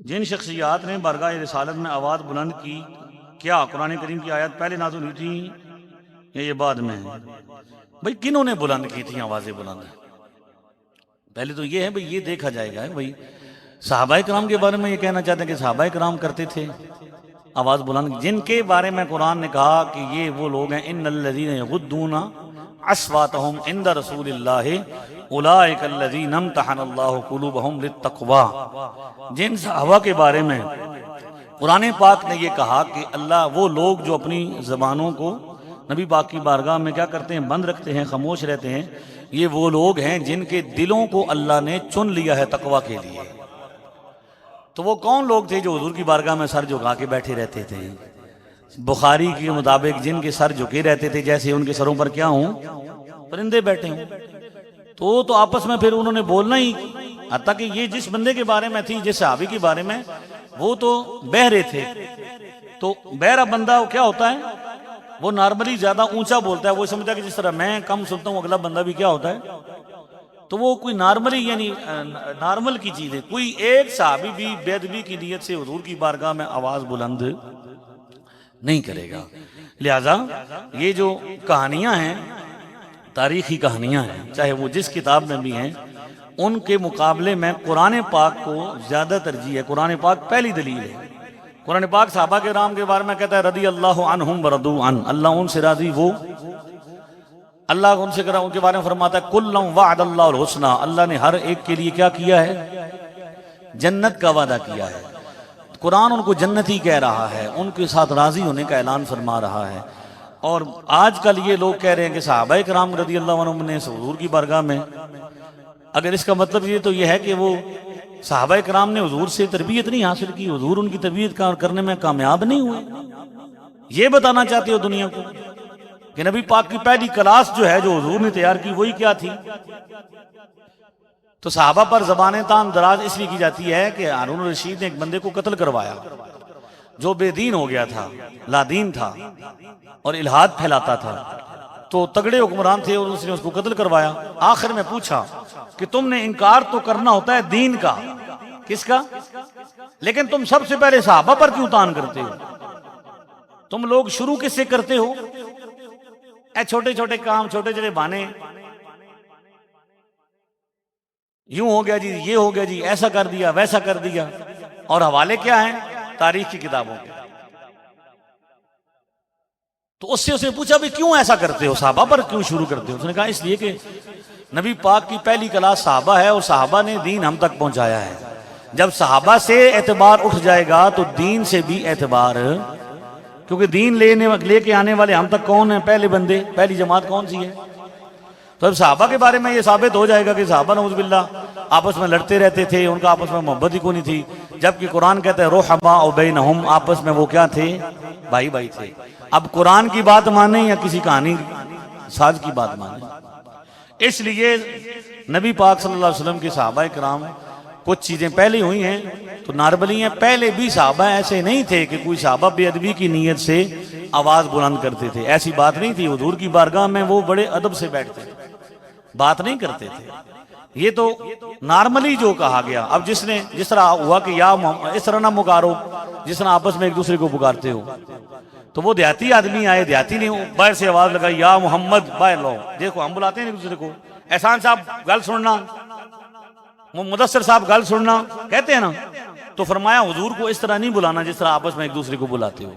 जिन शख्सियात ने बरगाह रिसालत में आवाज़ बुलंद की, क्या कुरान करीम की आयत पहले नाज़िल हुई थी या ये बाद में है? भाई किन्हों ने बुलंद की थी आवाज़ें बुलंद? पहले तो ये है भाई, ये देखा जाएगा भाई सहाबाए किराम के बारे में ये कहना चाहते हैं कि सहाबाए किराम करते थे आवाज़ बुलंद, जिनके बारे में कुरान ने कहा कि ये वो लोग हैं इन्नल्लज़ीना यग़ुद्दूना अस्वातहुम इंद रसूलिल्लाहि उलाइका अल्लज़ीना इम्तहनल्लाहु क़ुलूबहुम लित्तक़वा। जिन सहाबा के बारे में कुरान पाक ने ये कहा कि अल्लाह वो लोग जो अपनी ज़बानों को नबी पाक की बारगाह में क्या करते हैं, बंद रखते हैं, खामोश रहते हैं, ये वो लोग हैं जिनके दिलों को अल्लाह ने चुन लिया है तकवा के लिए। तो वो कौन लोग थे जो हुजूर की बारगाह में सर झुका के बैठे रहते थे? बुखारी के मुताबिक जिनके सर झुके रहते थे जैसे उनके सरों पर क्या हों, परिंदे बैठे हों। तो आपस में फिर उन्होंने बोलना ही, हत्ता कि ये जिस बंदे के बारे में थी, जिस सहाबी के बारे में, वो तो बहरे थे। तो बहरा बंदा वो क्या होता है, वो नॉर्मली ज्यादा ऊंचा बोलता है। वो समझता है कि जिस तरह मैं कम सुनता हूँ अगला बंदा भी क्या होता है, तो वो कोई नॉर्मली यानी नॉर्मल की चीज है। कोई एक सहाबी भी बेअदबी की नीयत से हुजूर की बारगाह में आवाज बुलंद नहीं करेगा। लिहाजा ये जो कहानियां हैं, तारीखी कहानियां हैं, चाहे वो जिस किताब में भी हैं, उनके मुकाबले में कुरान पाक को ज्यादा तरजीह है। कुरान पाक पहली दलील है। कुरान पाक सहाबा के राम के बारे में कहता है रदी अल्लाहु अन्हुम व रदू अन, अल्लाह उनसे राजी, वो अल्लाह उनसे करा। उनके बारे में फरमाता है कुल्लम वअदल्लाहुल हुस्ना, अल्लाह ने हर एक के लिए क्या किया है, जन्नत का वादा किया है। कुरान उनको जन्नती कह रहा है, उनके साथ राजी होने का ऐलान फरमा रहा है। और आजकल ये लोग कह रहे हैं कि सहाबाए किराम रदी अल्लाह अन्हुम ने हुजूर की बारगाह में, अगर इसका मतलब ये तो ये है कि वो सहाबाए किराम ने हुजूर से तरबियत नहीं हासिल की, हुजूर उनकी तरबियत करने में कामयाब नहीं हुए, ये बताना चाहते हो दुनिया को कि नबी पाक की पहली क्लास जो है, जो हुजूर ने तैयार की, वही क्या थी? तो सहाबा पर ज़बान तान दराज इसलिए की जाती है कि हारून रशीद ने एक बंदे को कत्ल करवाया जो बेदीन हो गया था, लादीन था और इल्हाद फैलाता था। तो तगड़े हुक्मरान थे और उसने उसको कत्ल करवाया। आखिर में पूछा कि तुमने इनकार तो करना होता है दीन का, किसका? लेकिन तुम सबसे पहले सहाबा पर क्यों तान करते हो? तुम लोग शुरू किससे करते हो? छोटे छोटे काम, छोटे छोटे बहाने, यूं हो गया जी, ये हो गया जी, ऐसा कर दिया, वैसा कर दिया। और हवाले क्या हैं? तारीख की किताबों के। तो उससे पूछा भी क्यों ऐसा करते हो, सहाबा पर क्यों शुरू करते हो? उसने कहा इसलिए कि नबी पाक की पहली क्लास सहाबा है और सहाबा ने दीन हम तक पहुंचाया है। जब सहाबा से एतबार उठ जाएगा तो दीन से भी एतबार, क्योंकि दीन लेके आने वाले हम तक कौन है? पहले बंदे, पहली जमात कौन सी है? तो अब सहाबा के बारे में ये साबित हो जाएगा कि सहाबा नऊज़ुबिल्लाह आपस में लड़ते रहते थे, उनका आपस में मोहब्बत ही कोई नहीं थी। जबकि कुरान कहता है रुहमा बैनहुम, आपस में वो क्या थे? भाई भाई थे। अब कुरान की बात माने या किसी कहानी साज की बात माने? इसलिए नबी पाक सल्लल्लाहु अलैहि वसल्लम के सहाबाए किराम, कुछ चीजें पहले हुई हैं तो नार्मली हैं। पहले भी सहाबा ऐसे नहीं थे कि कोई सहाबा बेअदबी की नीयत से आवाज बुलंद करते थे, ऐसी बात नहीं थी। हुजूर की बारगाह में वो बड़े अदब से बैठते थे, बात नहीं करते थे। ये तो नॉर्मली जो कहा गया। अब जिस तरह हुआ कि या इस तरह ना पुकारो, जिस तरह आपस में एक दूसरे को पुकारते हो, तो वो देहाती आदमी आए, देहाती ने बाहर से आवाज लगाई या मोहम्मद, बाहर लो, देखो हम बुलाते हैं एक दूसरे को, एहसान साहब गल सुनना, मुदस्सिर साहब गल सुनना कहते हैं ना। तो फरमाया हुजूर को इस तरह नहीं बुलाना जिस तरह आपस में एक दूसरे को बुलाते हो।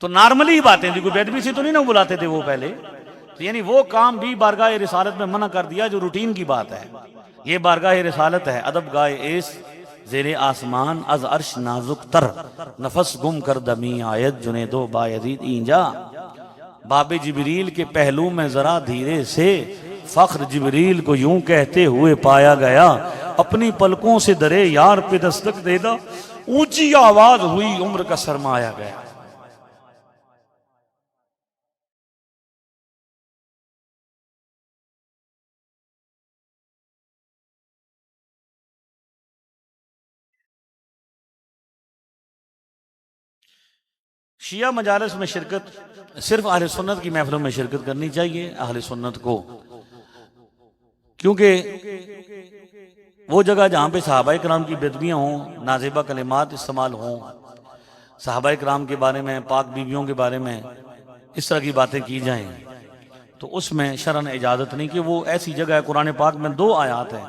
तो नॉर्मली बातें थी, कोई बेअदबी से तो नहीं ना बुलाते थे वो पहले। तो यानी वो काम भी बारगाह रिसालत में मना कर दिया जो रूटीन की बात है। ये बारगाह रिसालत है, अदब गाए एस ज़ेरे आसमान अज अर्श नाजुक तर, नफस गुम कर दमी आयत जुने दो बायजीद ईंजा। बाबे जिबरील के पहलू में जरा धीरे से फख्र जिबरील को यूं कहते हुए पाया गया, अपनी पलकों से दरे यार पे दस्तक देदा, ऊंची आवाज हुई उम्र का सरमाया गया। शिया मजालिस में शिरकत सिर्फ अहले सुन्नत की महफिलों में शिरकत करनी चाहिए अहले सुन्नत को, क्योंकि वो जगह जहाँ पे सहाबा कराम की बेदबियाँ हों, नाज़ेबा कलिमात इस्तेमाल हों, सहाबा कराम के बारे में, पाक बीवियों के बारे में इस तरह की बातें की जाएं, तो उसमें शरन इजाज़त नहीं। कि वो ऐसी जगह है, कुरान पाक में 2 आयात हैं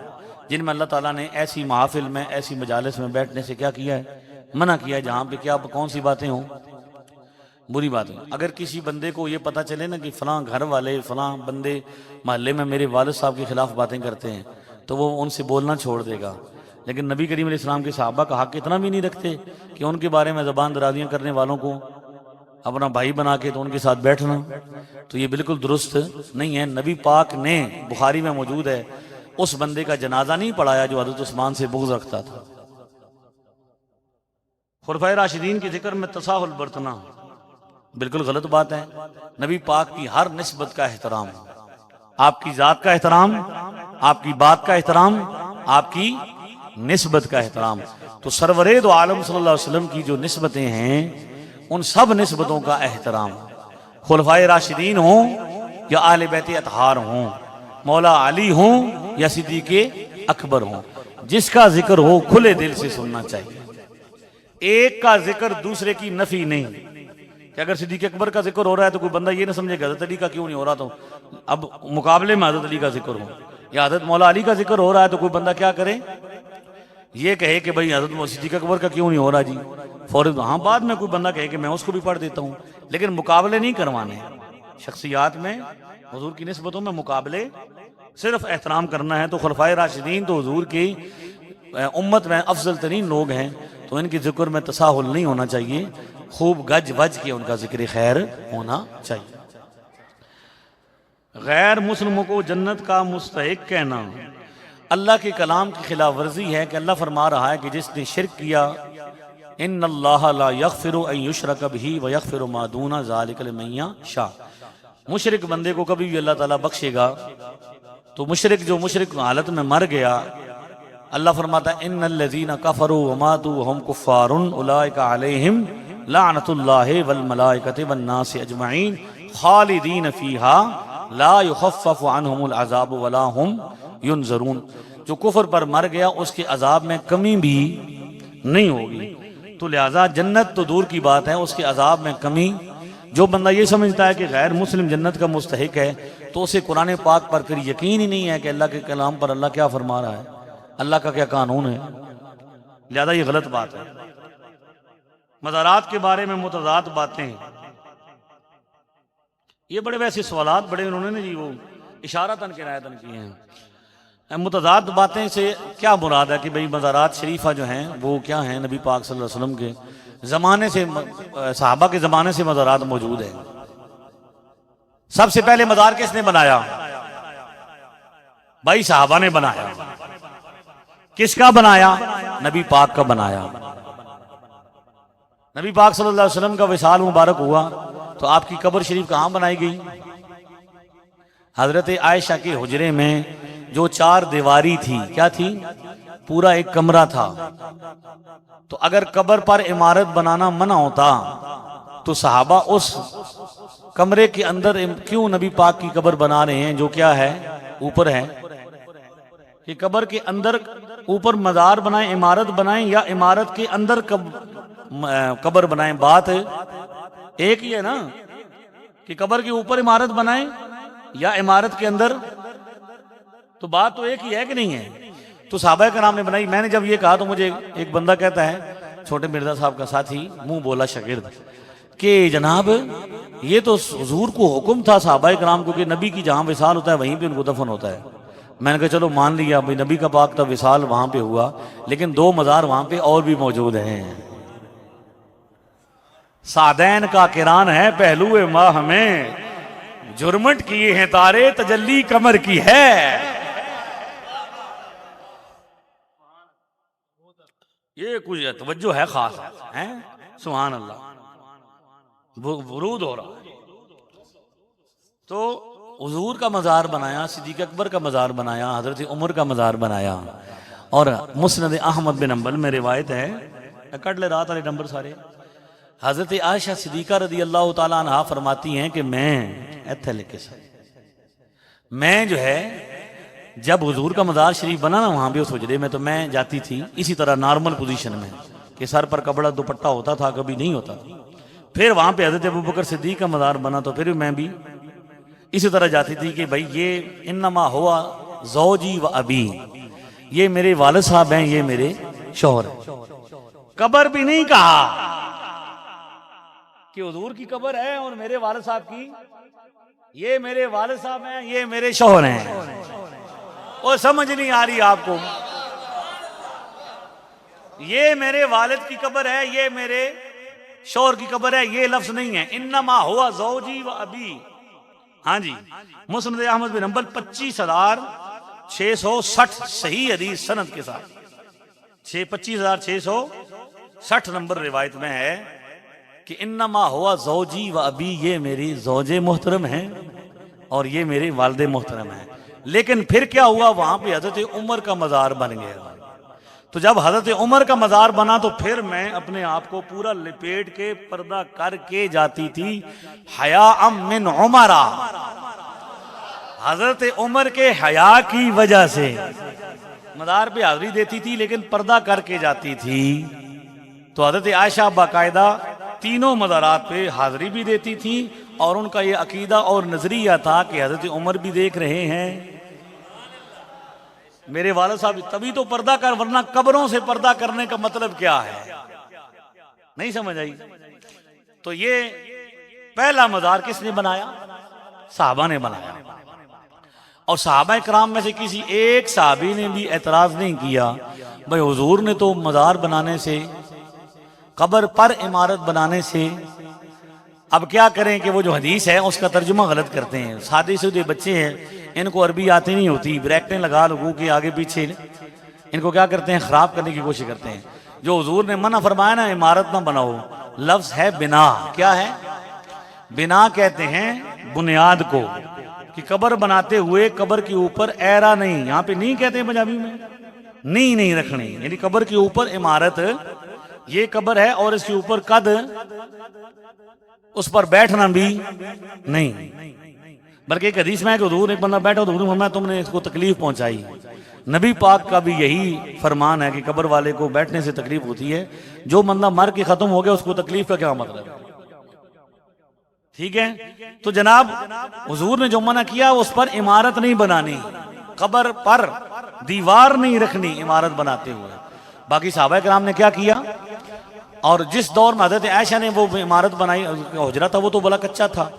जिनमें अल्लाह ताला ने ऐसी महफिल में, ऐसी मजालिस में बैठने से क्या किया है, मना किया है, जहाँ पे क्या कौन सी बातें हों, बुरी बातें। अगर किसी बंदे को ये पता चले ना कि फ़लाँ घर वाले, फ़लाँ बंदे मोहल्ले में मेरे वालिद साहब के ख़िलाफ़ बातें करते हैं, तो वो उनसे बोलना छोड़ देगा। लेकिन नबी करीम अलैहिस्सलाम के सहाबा का हक़ इतना भी नहीं रखते कि उनके बारे में ज़बान दराज़ियाँ करने वालों को अपना भाई बना के तो उनके साथ बैठना, तो ये बिल्कुल दुरुस्त नहीं है। नबी पाक ने, बुखारी में मौजूद है, उस बंदे का जनाजा नहीं पढ़ाया जो हज़रत उस्मान से बुग़्ज़ रखता था। खुलफ़ाए राशिदीन के जिक्र में तसाहुल बरतना बिल्कुल गलत बात है। नबी पाक की हर निस्बत का एहतराम, आपकी ज़ात का एहतराम, आपकी बात का एहतराम, आपकी निस्बत का एहतराम। तो सरवरे दो आलम सल्लल्लाहु अलैहि वसल्लम की जो निस्बतें हैं, उन सब निस्बतों का एहतराम, खुलफाए राशिदीन हों या आले बैत अतहार हों, मौला अली हों या सिद्दीक़े अकबर हों, जिसका जिक्र हो खुले दिल से सुनना चाहिए। एक का जिक्र दूसरे की नफी नहीं। कि अगर सिद्दीक़ अकबर का जिक्र हो रहा है तो कोई बंदा ये ना समझेगा हज़रत अली का क्यों नहीं हो रहा, तो अब मुकाबले में हज़रत अली का जिक्र हो, या हज़रत मौला अली का जिक्र हो रहा है तो कोई बंदा क्या करे, ये कहे कि भाई हज़रत सिद्दीक़ अकबर का क्यों नहीं हो रहा जी, फौरन। हाँ, बाद में कोई बंदा कहे कि मैं उसको भी पढ़ देता हूँ, लेकिन मुकाबले नहीं करवाने। शख्सियात में, हुजूर की निस्बतों में मुकाबले, सिर्फ एहतराम करना है। तो खुलफाए राशिदीन तो हुजूर की उम्मत में अफजल तरीन लोग हैं, तो इनके जिक्र में तसाहुल नहीं होना चाहिए, खूब गज वज के उनका जिक्र खैर होना चाहिए। गैर मुस्लिमों को जन्नत का मुस्तहिक कहना अल्लाह के कलाम की खिलाफ वर्जी है। कि अल्लाह फरमा रहा है कि जिसने शिरक किया, इन्नल्लाह ला यग़फ़िरु अन युशरक बिही व यग़फ़िरु मा दूना ज़ालिका लिमन यशा। मुशरिक बंदे को कभी भी अल्लाह ताला बख्शेगा, तो मुशरिक जो मुशरिक हालत में मर गया, अल्लाह फरमाता है इन्नल्लज़ीना कफ़रू व मातू व हुम कुफ़्फ़ारुन उलाइका अलैहिम लानतुल्लाहि वल मलाइकति वन नासि अजमईन खालिदीन फ़ीहा ला युख़फ़फ़ु अन्हुमुल अज़ाबु वला हुम युनज़रून। जो कुफर पर मर गया उसके अजाब में कमी भी नहीं होगी। तो लिहाजा जन्नत तो दूर की बात है, उसके अजाब में कमी। जो बंदा ये समझता है कि गैर मुस्लिम जन्नत का मुस्तहिक है, तो उसे कुरान पाक पर फिर यकीन ही नहीं है कि अल्लाह के कलाम पर अल्लाह क्या फरमा रहा है, अल्लाह का क्या कानून है। लिहाजा ये गलत बात है। मज़ारात के बारे में मुतज़ाद बातें, ये बड़े वैसे सवालात बड़े उन्होंने जी वो इशारतन किरायतन किए हैं। मुतज़ाद बातें से क्या मुराद है कि भाई मज़ारात शरीफा जो हैं वो क्या हैं, नबी पाक सल्लल्लाहु अलैहि वसल्लम के ज़माने से, सहाबा के ज़माने से मज़ारात मौजूद है। सबसे पहले मज़ार किसने बनाया भाई? सहाबा ने बनाया। किसका बनाया? नबी पाक का बनाया। नबी पाक सल्लल्लाहु अलैहि वसल्लम का विसाल मुबारक हुआ तो आपकी कब्र शरीफ कहाँ बनाई गई? हजरत आयशा के हुजरे में जो 4 दीवारी थी, क्या थी? पूरा एक कमरा था। तो अगर कब्र पर इमारत बनाना मना होता तो सहाबा उस कमरे के अंदर क्यों नबी पाक की कब्र बना रहे हैं, जो क्या है, ऊपर है? कि कब्र के अंदर ऊपर मज़ार बनाएं, इमारत बनाएं, या इमारत के अंदर कब्र बनाएं? बात एक ही है ना, कि कब्र के ऊपर इमारत बनाएं या इमारत के अंदर, तो बात तो एक ही है कि नहीं है? तो सहाबा कराम ने बनाई। मैंने जब ये कहा तो मुझे एक बंदा कहता है, छोटे मिर्जा साहब का साथी, मुंह बोला शागिर्द, कि जनाब ये तो हुजूर को हुक्म था सहाबा कराम को कि नबी की जहां विसाल होता है वहीं पे उनको दफन होता है। मैंने कहा चलो मान लिया भाई, नबी का पाक का विसाल वहां पे हुआ, लेकिन 2 मज़ार वहां पे और भी मौजूद हैं। सादैन का किरान है पहलुए माह में, जुर्मट किए हैं तारे तजल्ली कमर की है। ये कुछ तवज्जो है खास है। सुभान अल्लाह, वरूद हो रहा है। तो हुजूर का मज़ार बनाया, सिद्दीक़ अकबर का मज़ार बनाया, हज़रत उमर का मज़ार बनाया। और मुस्नद अहमद बिन हंबल में रिवायत है, कट ले रात वाले नंबर सारे, हज़रत आयशा सिद्दीक़ा रज़ी अल्लाह ताला अन्हा फरमाती हैं कि मैं जो है जब हुजूर का मज़ार शरीफ बना ना वहाँ भी उस हुजरे में, तो मैं जाती थी इसी तरह नॉर्मल पोजीशन में कि सर पर कपड़ा दुपट्टा होता था, कभी नहीं होता था। फिर वहाँ पे हज़रत अबू बकर सिद्दीक़ का मज़ार बना तो फिर मैं भी इसी तरह जाती थी कि भाई ये इन्नमा हुआ ज़ौजी व अबी, ये मेरे वालिद साहब हैं, ये मेरे शौहर हैं। कब्र भी नहीं कहा कि हुजूर की कब्र है और मेरे वालिद साहब की, ये मेरे वालिद साहब हैं, ये मेरे शौहर हैं। और समझ नहीं आ रही आपको, ये मेरे वालिद की कब्र है, ये मेरे शौहर की कब्र है, ये लफ्ज नहीं है। इन्नमा हुआ ज़ौजी व अबी। हाँ जी, मुस्नद अहमद बिन हंबल 25,660 सही हदीस सनद के साथ 25,660 नंबर रिवायत में है कि इन्नमा हुआ ज़ौजी व अबी, ये मेरी ज़ौजे मोहतरम हैं और ये मेरे वालिद मोहतरम हैं। लेकिन फिर क्या हुआ, वहां पे हजरत उमर का मज़ार बन गया। तो जब हजरत उमर का मज़ार बना तो फिर मैं अपने आप को पूरा लिपेट के पर्दा करके जाती थी। हया मिन उमरा, हजरत उमर के हया की वजह से मज़ार पे हाजिरी देती थी, लेकिन पर्दा करके जाती थी। तो हजरत आयशा बाकायदा तीनों मज़ारात पे हाजिरी भी देती थी और उनका ये अकीदा और नजरिया था कि हजरत उमर भी देख रहे हैं, मेरे वालिद साहब, तभी तो पर्दा कर, वरना कब्रों से पर्दा करने का मतलब क्या है, नहीं समझ आई। तो ये पहला मज़ार किसने बनाया? सहाबा ने बनाया। और सहाबा इकराम में से किसी एक सहाबी ने भी एतराज नहीं किया, भाई हुजूर ने तो मज़ार बनाने से, कब्र पर इमारत बनाने से, अब क्या करें कि वो जो हदीस है उसका तर्जुमा गलत करते हैं। सादे सीधे बच्चे हैं, इनको अरबी आती नहीं होती, ब्रैकेटें लगा लोगों के आगे पीछे, इनको क्या करते हैं, खराब करने की कोशिश करते हैं। जो हुजूर ने मना फरमाया ना इमारत ना बनाओ, लफ्ज है बिना। क्या है? बिना कहते हैं बुनियाद को, कि कब्र बनाते हुए कब्र के ऊपर ऐरा नहीं, यहाँ पे नहीं कहते हैं पंजाबी में, नी नहीं रखनी, यानी कब्र के ऊपर इमारत, ये कब्र है और इसके ऊपर कद, उस पर बैठना भी नहीं। बल्कि एक हदीस में हुजूर, एक बंदा बैठा तो हुजूर, तुमने इसको तकलीफ पहुंचाई। नबी पाक का भी यही फरमान है कि कब्र वाले को बैठने से तकलीफ होती है, जो बंदा मर के खत्म हो गया उसको तकलीफ का क्या मतलब है? ठीक है, तो जनाब हुजूर ने जो मना किया उस पर इमारत नहीं बनानी, कब्र पर दीवार नहीं रखनी इमारत बनाते हुए। बाकी सहाबा किराम ने क्या किया, और जिस दौर में हज़रत आयशा ने वो इमारत बनाई, हुजरा था वो तो बड़ा कच्चा था,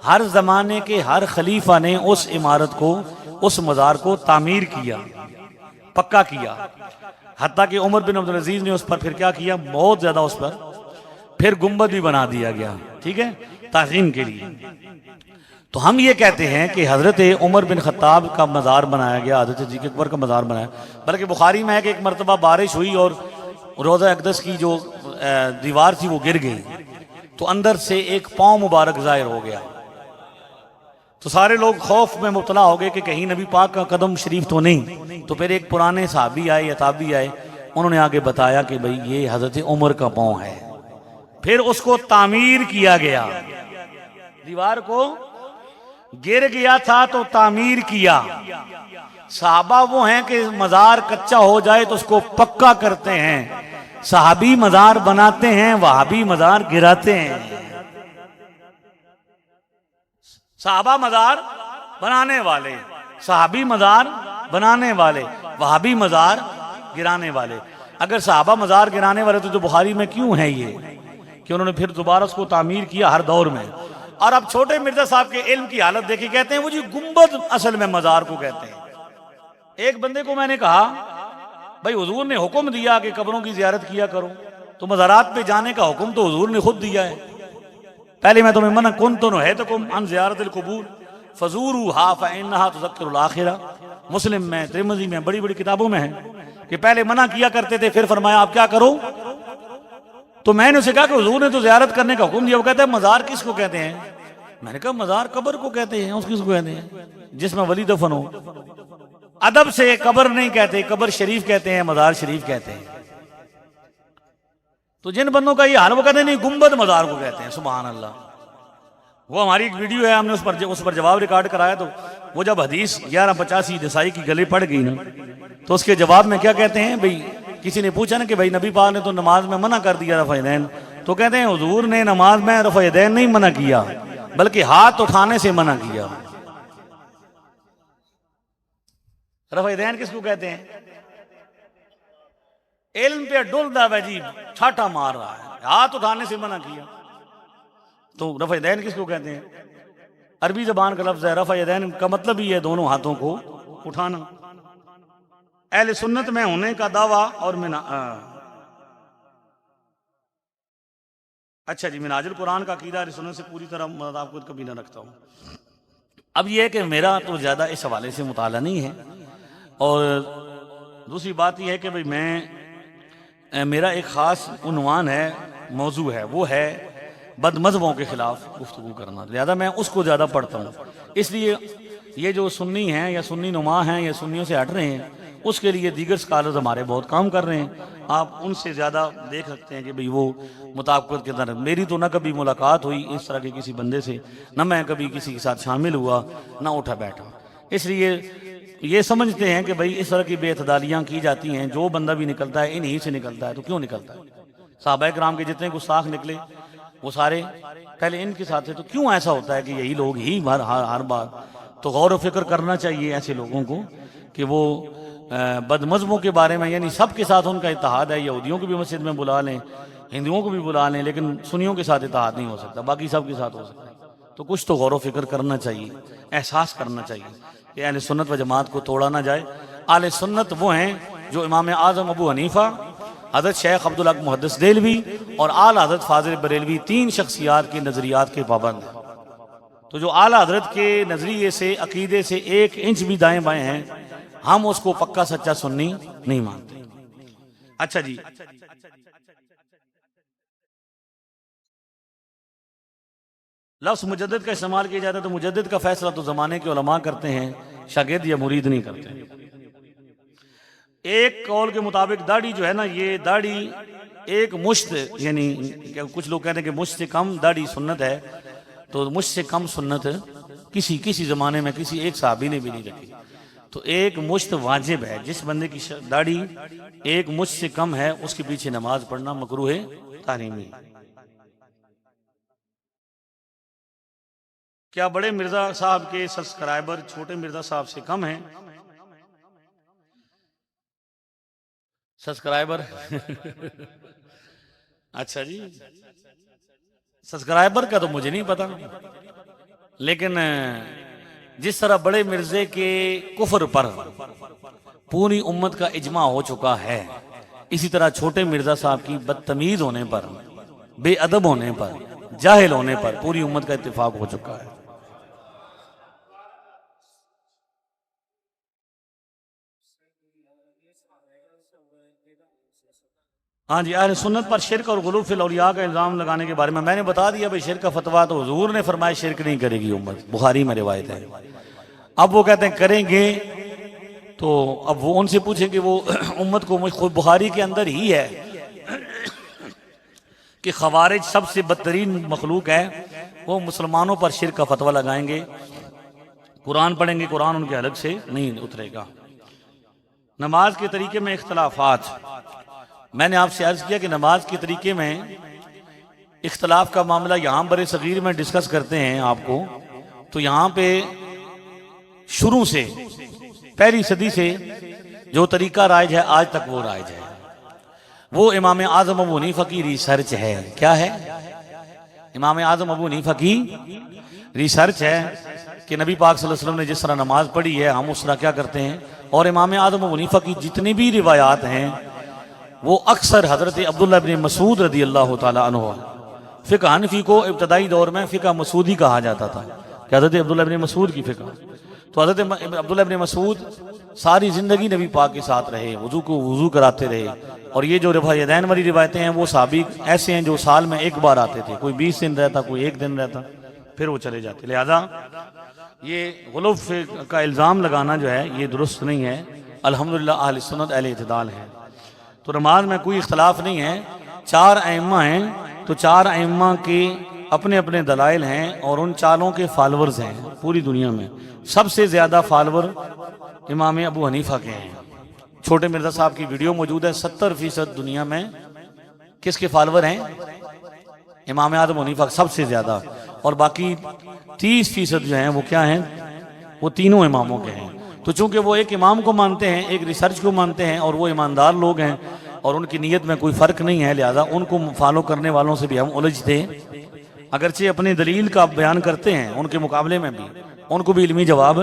हर जमाने के हर खलीफा ने उस इमारत को, उस मज़ार को तामीर किया, पक्का किया। हत्ता कि उमर बिन अब्दुल अजीज ने उस पर फिर क्या किया, बहुत ज्यादा उस पर फिर गुंबद भी बना दिया गया, ठीक है, ताज़ीम के लिए। तो हम ये कहते हैं कि हजरत उमर बिन खत्ताब का मज़ार बनाया गया, हजरत सिद्दीक़ अकबर का मज़ार बनाया। बल्कि बुखारी में है कि एक मरतबा बारिश हुई और रोज़ा अक़दस की जो दीवार थी वो गिर गई, तो अंदर से एक पाँव मुबारक ज़ाहिर हो गया। तो सारे लोग खौफ में मुब्तला हो गए कि कहीं नबी पाक का कदम शरीफ तो नहीं। तो फिर एक पुराने साहबी आए या ताबी आए, उन्होंने आगे बताया कि भाई ये हजरत उमर का पाँव है। फिर उसको तामीर किया गया, दीवार को गिर गया था तो तामीर किया। साहबा वो हैं कि मज़ार कच्चा हो जाए तो उसको पक्का करते हैं, सहाबी मज़ार बनाते हैं, वहाबी मज़ार गिराते हैं। साहबा मज़ार बनाने वाले, सहाबी मज़ार बनाने वाले, वहाबी मज़ार गिराने वाले। अगर साहबा मज़ार गिराने वाले तो बुखारी में क्यों है ये कि उन्होंने फिर दोबारा उसको तामीर किया हर दौर में। और अब छोटे मिर्जा साहब के इल्म की हालत देखी, कहते हैं वो जी गुंबद असल में मज़ार को कहते हैं। एक बंदे को मैंने कहा भाई हुजूर ने हुक्म दिया कि कब्रों की ज़ियारत किया करो, तो मज़ारात पे जाने का हुक्म तो हुजूर ने खुद दिया है। पहले मैं तुम्हें मना कुन्तु नहैतुकुम अन ज़ियारतिल क़ुबूर फ़ज़ूरूहा फ़इन्नहा तुज़क्किरुल आखिरा। मुस्लिम में, तिरमिज़ी में, बड़ी बड़ी किताबों में है कि पहले मना किया करते थे, फिर फरमाया आप क्या करो। तो मैंने उसे कहा कि हुजूर ने तो ज़ियारत करने का हुक्म दिया। वो कहता है मज़ार किसको कहते हैं? मैंने कहा मज़ार कब्र को कहते हैं। उसको कहते हैं जिसमें वली दफन हो। अदब से कब्र नहीं कहते, कब्र शरीफ कहते हैं, मज़ार शरीफ कहते हैं। तो जिन बंदों का ये हाल, वो कहते हैं नहीं गुंबद मज़ार को कहते हैं। सुभान अल्लाह, वो हमारी एक वीडियो है, हमने उस पर जवाब रिकॉर्ड कराया। तो वो जब हदीस 1185 नसाई की गले पड़ गई ना, तो उसके जवाब में क्या कहते हैं भाई, किसी ने पूछा ना कि भाई नबी पाक ने तो नमाज में मना कर दिया रफ़ा यदैन, तो कहते हैं हुजूर ने नमाज में रफ़ा यदैन नहीं मना किया, बल्कि हाथ उठाने से मना किया। रफ़ा यदैन किसको कहते हैं? इल्म पे डुलदा है जी, छाटा मार रहा है, हाथ उठाने से मना किया। तो रफ़ा यदैन किसको कहते हैं? अरबी ज़बान का लफ्ज़ है। रफ़ा यदैन का मतलब ही है दोनों हाथों को उठाना। अहले सुन्नत में होने का दावा और अच्छा जी, मिनाजुल कुरान का अकीदा अहले सुन्नत से पूरी तरह आपको कभी ना रखता हूँ। अब यह है कि मेरा तो ज़्यादा इस हवाले से मुताला नहीं है, और दूसरी बात यह है कि भाई मेरा एक ख़ास उन्वान है, मौजू है, वो है बदमज़हबों के ख़िलाफ़ गुफ्तगू करना। ज़्यादा मैं उसको ज़्यादा पढ़ता हूँ, इसलिए ये जो सुन्नी हैं या सुन्नी नुमा हैं या सुन्नियों से हट रहे हैं, उसके लिए दीगर स्कॉलर्स हमारे बहुत काम कर रहे हैं। आप उनसे ज़्यादा देख सकते हैं कि भाई वो मुताबिकत के अंदर। मेरी तो ना कभी मुलाकात हुई इस तरह के किसी बंदे से, ना मैं कभी किसी के साथ शामिल हुआ, ना उठा बैठा। इसलिए ये समझते हैं कि भाई इस तरह की बेअतदालियाँ की जाती हैं, जो बंदा भी निकलता है इन्हीं से निकलता है। तो क्यों निकलता है? सहाबा किराम के जितने गुस्ताख निकले वो सारे पहले इनके साथ थे। तो क्यों ऐसा होता है कि यही लोग ही हर बार? तो गौर व फिक्र करना चाहिए ऐसे लोगों को कि वो बदमज़हबों के बारे में, यानी सब के साथ उनका इत्तेहाद है। यहूदियों को भी मस्जिद में बुला लें, हिंदुओं को भी बुला लें, लेकिन सुन्नियों के साथ इत्तेहाद नहीं हो सकता, बाकी सब के साथ हो सकता है। तो कुछ तो गौर व फिक्र करना चाहिए, एहसास करना चाहिए कि अहले सुन्नत व जमात को तोड़ा ना जाए। अहले सुन्नत वो हैं जो इमाम आज़म अबू हनीफा, हज़रत शेख अब्दुल हक मुहद्दिस देलवी और आला हज़रत फाज़िल बरेलवी, तीन शख्सियात के नज़रियात के पाबंद हैं। तो जो आला हज़रत के नज़रिए से, अकीदे से 1 इंच भी दाएं बाएं हैं, हम उसको पक्का सच्चा सुन्नी नहीं मानते। अच्छा जी, लफ्ज़ मुजद्दिद का इस्तेमाल किया जाता है, तो मुजद्दिद का फैसला तो ज़माने के उलमा करते हैं, शागिर्द या मुरीद नहीं करते। एक कौल के मुताबिक दाढ़ी जो है ना, ये दाढ़ी एक मुश्त, यानी कुछ लोग कहते हैं कि मुश्त से कम दाढ़ी सुन्नत है, तो मुश्त से कम सुन्नत किसी ज़माने में किसी एक साहबी ने भी नहीं रखी। तो एक मुश्त वाजिब है। जिस बंदे की दाढ़ी एक मुश्त से कम है, उसके पीछे नमाज पढ़ना मकरूह तारीमी। क्या बड़े मिर्जा साहब के सब्सक्राइबर छोटे मिर्जा साहब से कम हैं? सब्सक्राइबर अच्छा जी, सब्सक्राइबर का तो मुझे नहीं पता, लेकिन जिस तरह बड़े मिर्जे के कुफर पर पूरी उम्मत का इजमा हो चुका है, इसी तरह छोटे मिर्जा साहब की बदतमीज होने पर, बेअदब होने पर, जाहिल होने पर पूरी उम्मत का इत्तेफाक हो चुका है। हाँ जी, अहले सुन्नत पर शिरक और गुलू फिल औलिया का इल्ज़ाम लगाने के बारे में मैंने बता दिया भाई, शिरक का फतवा तो हुजूर ने फरमाया शिरक नहीं करेगी उम्मत, बुखारी में रिवायत है। अब वो कहते हैं करेंगे, तो अब वो उनसे पूछें कि वो उम्मत को, खुद बुखारी के अंदर ही है कि खवारिज सबसे बदतरीन मखलूक है, वो मुसलमानों पर शिरक का फतवा लगाएंगे, कुरान पढ़ेंगे, कुरान उनके अलग से नहीं उतरेगा। नमाज के तरीके में इख्तलाफात, मैंने आपसे अर्ज किया कि नमाज के तरीके में इख्तलाफ का मामला यहाँ बड़े सगीर में डिस्कस करते हैं आपको। तो यहाँ पे शुरू से पहली सदी से जो तरीका राइज है आज तक वो राइज है, वो इमाम आज़म अबू हनीफा की रिसर्च है। क्या है? इमाम आज़म अबू हनीफा की रिसर्च है कि नबी पाक सल्लल्लाहु अलैहि वसल्लम ने जिस तरह नमाज पढ़ी है हम उस तरह क्या करते हैं। और इमाम आज़म अबू हनीफा की जितनी भी रिवायात हैं वो अक्सर हज़रत अब्दुल्लाह इब्न मसूद रज़ी अल्लाह ताला अन्हु, फ़िक़्ह हनफ़ी को इब्तदाई दौर में फ़िक़्ह मसूदी कहा जाता था कि हज़रत अब्दुल्लाह इब्न मसूद की फ़िक़्ह। तो हज़रत अब्दुल्लाह इब्न मसूद सारी ज़िंदगी नबी पाक के साथ रहे, वज़ू को वज़ू कराते रहे। और ये जो रफ़ा यदैन वाली रिवायतें हैं वो साहबी ऐसे हैं जो साल में एक बार आते थे, कोई 20 दिन रहता, कोई 1 दिन रहता, फिर वो चले जाते। लिहाजा ये गुलूफ़ का इल्ज़ाम लगाना जो है ये दुरुस्त नहीं है। अल्हम्दुलिल्लाह अहले सुन्नत अहले इत्तिदाल हैं। तो नमाज में कोई इख्तलाफ नहीं है। 4 अइम्मा हैं, तो 4 अइम्मा के अपने अपने दलाइल हैं और उन चालों के फॉलोअर्स हैं पूरी दुनिया में। सबसे ज्यादा फॉलोअर इमाम अबू हनीफा के हैं। छोटे मिर्जा साहब की वीडियो मौजूद है। 70% दुनिया में किसके फॉलोअर हैं? इमाम आदम हनीफा सबसे ज्यादा, और बाकी 30% जो हैं वो क्या हैं? वो तीनों इमामों के हैं। तो चूंकि वो एक इमाम को मानते हैं, एक रिसर्च को मानते हैं, और वो ईमानदार लोग हैं और उनकी नीयत में कोई फ़र्क नहीं है, लिहाजा उनको फॉलो करने वालों से भी हम उलझते, अगरचे अपनी दलील का बयान करते हैं, उनके मुकाबले में भी उनको भी इल्मी जवाब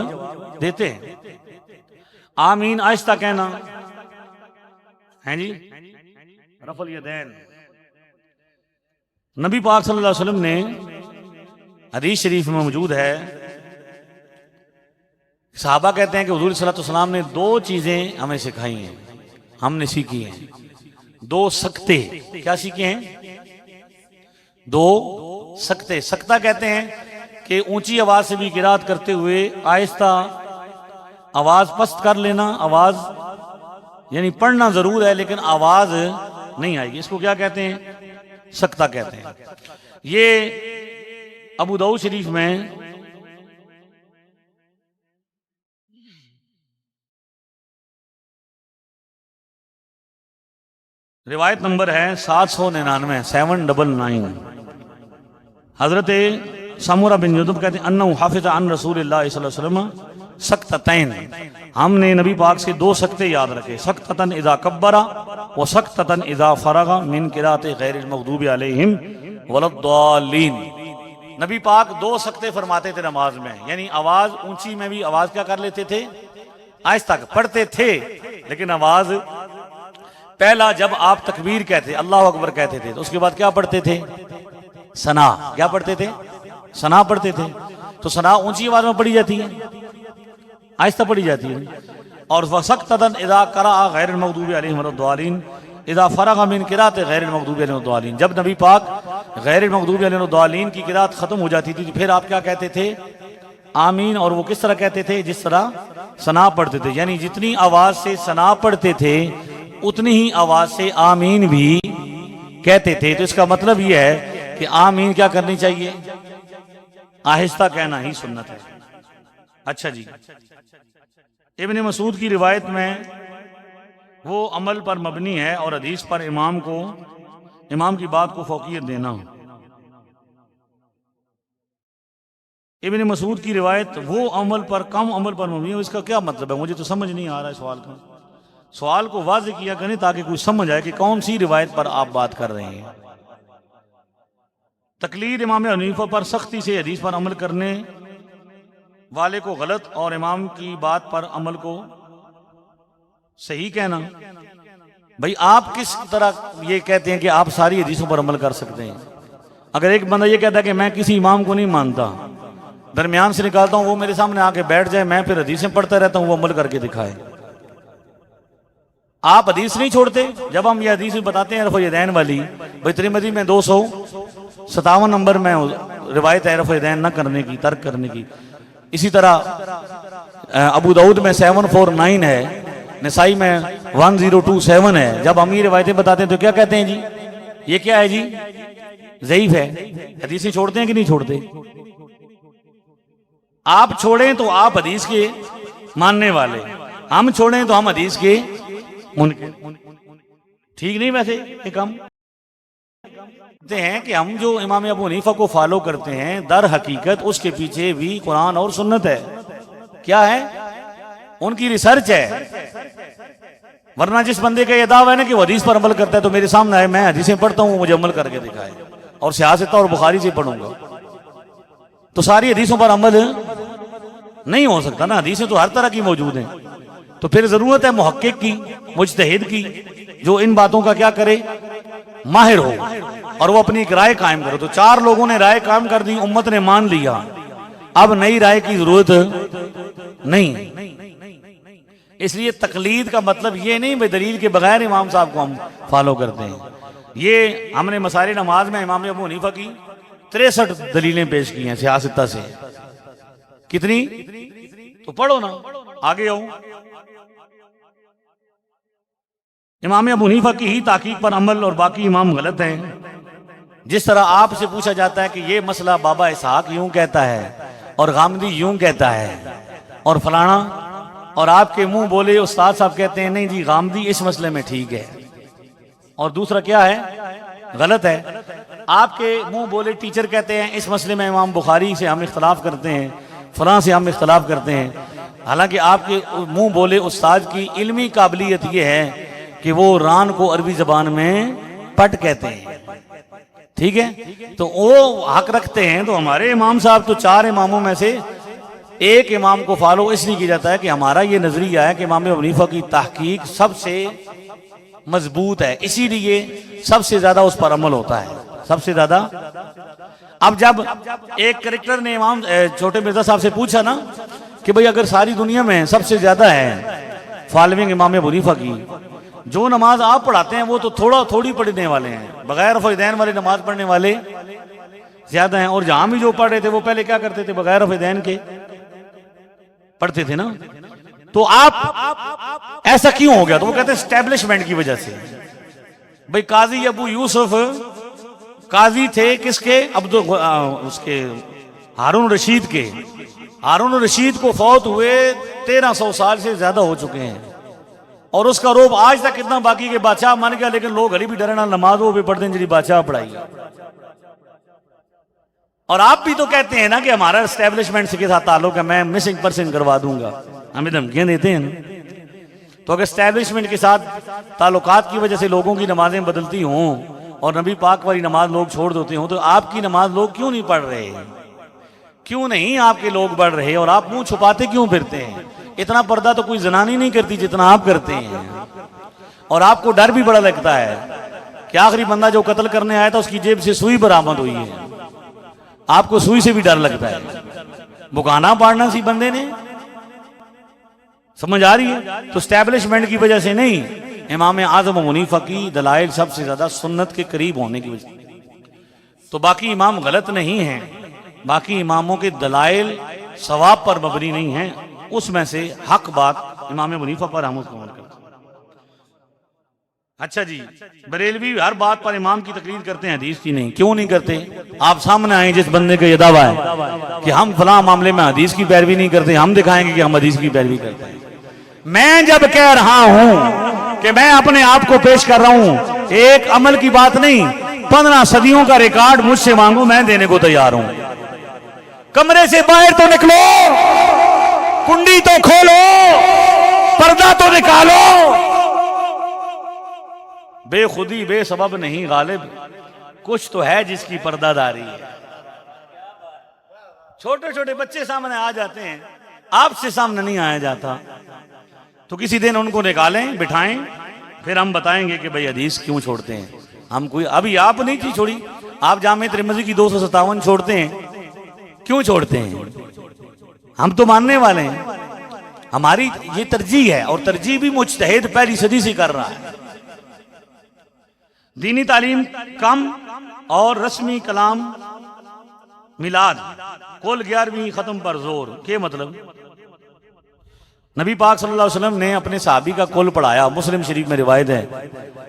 देते हैं। आमीन आहिस्ता कहना है जी। रफल यदैन। नबी पाक सल्लल्लाहु अलैहि वसल्लम ने हदीस शरीफ में मौजूद है, साहबा कहते हैं कि हुजूर सल्लल्लाहु अलैहि वसल्लम ने 2 चीजें हमें सिखाई हैं, हमने सीखी हैं। 2 सकते। क्या सीखे हैं? 2 सकते। सकता कहते हैं कि ऊंची आवाज से भी किरात करते हुए आहिस्ता आवाज पस्त कर लेना। आवाज यानी पढ़ना जरूर है लेकिन आवाज नहीं आएगी, इसको क्या कहते हैं? सकता कहते हैं। ये अबू दाऊद शरीफ में रिवायत नंबर है 799 799। हजरत समूरा बिन जुदब कहते हैं अन्नहु हाफिज़ अन रसूलिल्लाह सल्लल्लाहु अलैहि वसल्लम सक्ततैन, हमने नबी पाक से 2 सकते याद रखे। सक्ततन इज़ा कब्बरा व सक्ततन इज़ा फरगा मिन किराते गैरिल मग़दूबि अलैहिम वलद्दालीन। नबी पाक 2 सकते फरमाते थे नमाज में, यानी आवाज ऊंची में भी आवाज क्या कर लेते थे? आहिस्ता पढ़ते थे, लेकिन आवाज पहला जब आप तकबीर कहते, अल्लाह अकबर कहते थे, तो उसके बाद क्या पढ़ते थे? सना। क्या पढ़ते थे? सना पढ़ते थे। तो सना ऊंची आवाज में पढ़ी जाती है, आहिस्ता पढ़ी जाती है। और वसक्तन इज़ा करा गैरिल मग़दूबि अलैहिम वलद्दालीन इज़ा फरगा मिन किरात गैरिल मग़दूबि अलैहिम वलद्दालीन। जब नबी पाक गैरिल मग़दूबि अलैहिम वलद्दालीन की किरात खत्म हो जाती थी तो फिर आप क्या कहते थे? आमीन। और वो किस तरह कहते थे? जिस तरह सना पढ़ते थे, यानी जितनी आवाज से सना पढ़ते थे उतनी ही आवाज से आमीन भी कहते थे। तो इसका मतलब यह है कि आमीन क्या करनी चाहिए? आहिस्ता कहना ही सुन्नत है। अच्छा जी, इब्न मसूद की रिवायत में वो अमल पर मबनी है और हदीस पर इमाम की बात को फौकियत देना। इब्न मसूद की रिवायत वो अमल पर कम अमल पर मबनी है। इसका क्या मतलब है? मुझे तो समझ नहीं आ रहा है सवाल का। सवाल को वाज़ेह किया करें ताकि कोई समझ आए कि कौन सी रिवायत पर आप बात कर रहे हैं। तकलीद इमाम हनीफा पर सख्ती से हदीस पर अमल करने वाले को गलत और इमाम की बात पर अमल को सही कहना। भाई आप किस तरह ये कहते हैं कि आप सारी हदीसों पर अमल कर सकते हैं? अगर एक बंदा ये कहता है कि मैं किसी इमाम को नहीं मानता, दरमियान से निकालता हूं, वो मेरे सामने आके बैठ जाए, मैं फिर हदीसें पढ़ता रहता हूं, वो अमल करके दिखाए। आप हदीस नहीं छोड़ते। जब हम ये हदीस बताते हैं रफ़ यदैन वाली, भाई तिरमिज़ी में 257 नंबर में रिवायत है रफ़ यदैन न करने की, तर्क करने की। इसी तरह अबू दाऊद में 749 है, नसाई में 1027 है। जब हम ये रिवायतें बताते हैं तो क्या कहते हैं जी? ये क्या है जी? ज़ईफ़ है। हदीसें छोड़ते हैं कि नहीं छोड़ते? आप छोड़ें तो आप हदीस के मानने वाले, हम छोड़ें तो हम हदीस के मुनकिर। ठीक नहीं? वैसे एक हम कहते हैं कि हम जो इमाम अबू हनीफा को फॉलो करते हैं, दर हकीकत उसके पीछे भी कुरान और सुन्नत है। क्या है? उनकी रिसर्च है। वरना जिस बंदे का ये दावा है ना कि वो हदीस पर अमल करता है, तो मेरे सामने आए, मैं हदीसें पढ़ता हूं, मुझे अमल करके दिखाए, और सियासत और बुखारी से पढ़ूंगा, तो सारी हदीसों पर अमल नहीं हो सकता ना। हदीसें तो हर तरह की मौजूद हैं। तो फिर जरूरत है मुहक्किक की, मुज्तहिद की, जो इन बातों का क्या करे? माहिर हो, और वो अपनी एक राय कायम करे। तो 4 लोगों ने राय कायम कर दी, उम्मत ने मान लिया, अब नई राय की जरूरत नहीं। इसलिए तकलीद का मतलब ये नहीं भाई दलील के बगैर इमाम साहब को हम फॉलो करते हैं। ये हमने मसाइल नमाज में इमाम अबू हनीफा की 63 दलीलें पेश की हैं सियासत से। कितनी? तो पढ़ो ना, आगे आओ। इमाम अबू हनीफा की ही ताकीद पर अमल और बाकी इमाम गलत हैं। जिस तरह आपसे पूछा जाता है कि ये मसला बाबा इसहाक यूं कहता है और गामदी यूं कहता है और फलाना, और आपके मुंह बोले उस्ताद साहब कहते हैं नहीं जी गामदी इस मसले में ठीक है और दूसरा क्या है गलत है। आपके मुंह बोले टीचर कहते हैं इस मसले में इमाम बुखारी से हम इख्तलाफ करते हैं, फलां से हम इख्तलाफ करते हैं। हालांकि आपके मुंह बोले उस्ताद की इल्मी काबिलियत ये है कि वो रान को अरबी जबान में पट कहते हैं, ठीक है, तो वो हक रखते हैं। तो हमारे इमाम साहब तो 4 इमामों में से एक इमाम को फॉलो इसलिए किया जाता है कि हमारा ये नजरिया है कि इमाम अबू हनीफा की तहकीक सबसे मजबूत है, इसीलिए सबसे ज्यादा उस पर अमल होता है, सबसे ज्यादा। अब जब एक करेक्टर ने इमाम छोटे मिर्जा साहब से पूछा ना कि भाई अगर सारी दुनिया में सबसे ज्यादा है फॉलोइंग इमाम अबू हनीफा की, जो नमाज आप पढ़ाते हैं वो तो थोड़ी पढ़ने वाले हैं, बगैर रफ़-ए-दैन वाले नमाज पढ़ने वाले ज्यादा हैं। और जहां भी जो पढ़ रहे थे वो पहले क्या करते थे, बगैर रफ़-ए-दैन के पढ़ते थे ना। तो आप ऐसा क्यों हो गया? तो वो कहते हैं एस्टेब्लिशमेंट की वजह से। भाई काजी अबू यूसुफ काजी थे किसके? उसके हारून रशीद के। हारून रशीद को फौत हुए 1300 साल से ज्यादा हो चुके हैं और उसका रोब आज तक कितना बाकी के बादशाह मान गया, लेकिन लोग हरी भी डरे ना नमाज वो भी पढ़ते हैं जी बादशाह पढ़ाई। और आप भी तो कहते हैं ना कि हमारा एस्टेब्लिशमेंट के साथ ताल्लुक है, मैं मिसिंग पर्सन करवा दूंगा, हमें धमकियां देते हैं ना। तो अगर एस्टेब्लिशमेंट के साथ ताल्लुकात की वजह से लोगों की नमाजें बदलती हों और नबी पाक वाली नमाज लोग छोड़ देते हों, तो आपकी नमाज लोग क्यों नहीं पढ़ रहे? क्यों नहीं आपके लोग बढ़ रहे और आप मुंह छुपाते क्यों फिरते हैं? इतना पर्दा तो कोई जनानी नहीं करती जितना आप करते हैं। और आपको डर भी बड़ा लगता है कि आखिरी बंदा जो कत्ल करने आया था उसकी जेब से सुई बरामद हुई है, आपको सुई से भी डर लगता है। बुकाना पाड़ना सी बंदे ने, समझ आ रही है? तो स्टैब्लिशमेंट की वजह से नहीं, इमाम आज़म अबू हनीफा की दलाइल सबसे ज्यादा सुन्नत के करीब होने की वजह। तो बाकी इमाम गलत नहीं है, बाकी इमामों के दलाइल सवाब पर मबनी नहीं है, उसमें से हक बात इमाम अबू हनीफा पर हम उसको अमल करते हैं। अच्छा जी, बरेलवी हर बात पर इमाम की तकरीर करते हैं, हदीस की नहीं। क्यों नहीं करते? आप सामने आए जिस बंदे का ये दावा है कि हम फलां मामले में हदीस की पैरवी नहीं करते, हम दिखाएंगे कि हम हदीस की पैरवी करते हैं। मैं जब कह रहा हूं कि मैं अपने आप को पेश कर रहा हूं, एक अमल की बात नहीं, 15 सदियों का रिकॉर्ड मुझसे मांगू, मैं देने को तैयार हूं। कमरे से बाहर तो निकलो, कुंडी तो खोलो, पर्दा तो निकालो। बेखुदी बेसबब नहीं गालिब, कुछ तो है जिसकी पर्दादारी है। छोटे छोटे बच्चे सामने आ जाते हैं, आपसे सामने नहीं आया जाता, तो किसी दिन उनको निकालें, बिठाएं, फिर हम बताएंगे कि भाई हदीस क्यों छोड़ते हैं हम। कोई अभी आप नहीं चीज छोड़ी, आप जामे तिरमिज़ी की 257 छोड़ते हैं, क्यों छोड़ते हैं? हम तो मानने वाले हैं, हमारी ये तरजीह है और तरजीह भी मुज्तहिद पहली सदी से कर रहा है। दीनी तालीम कम और रस्मी कलाम मिलाद कुल 11वीं खत्म पर जोर के मतलब। नबी पाक सल्लल्लाहु अलैहि वसल्लम ने अपने सहाबी का कुल पढ़ाया। मुस्लिम शरीफ में रिवायत है,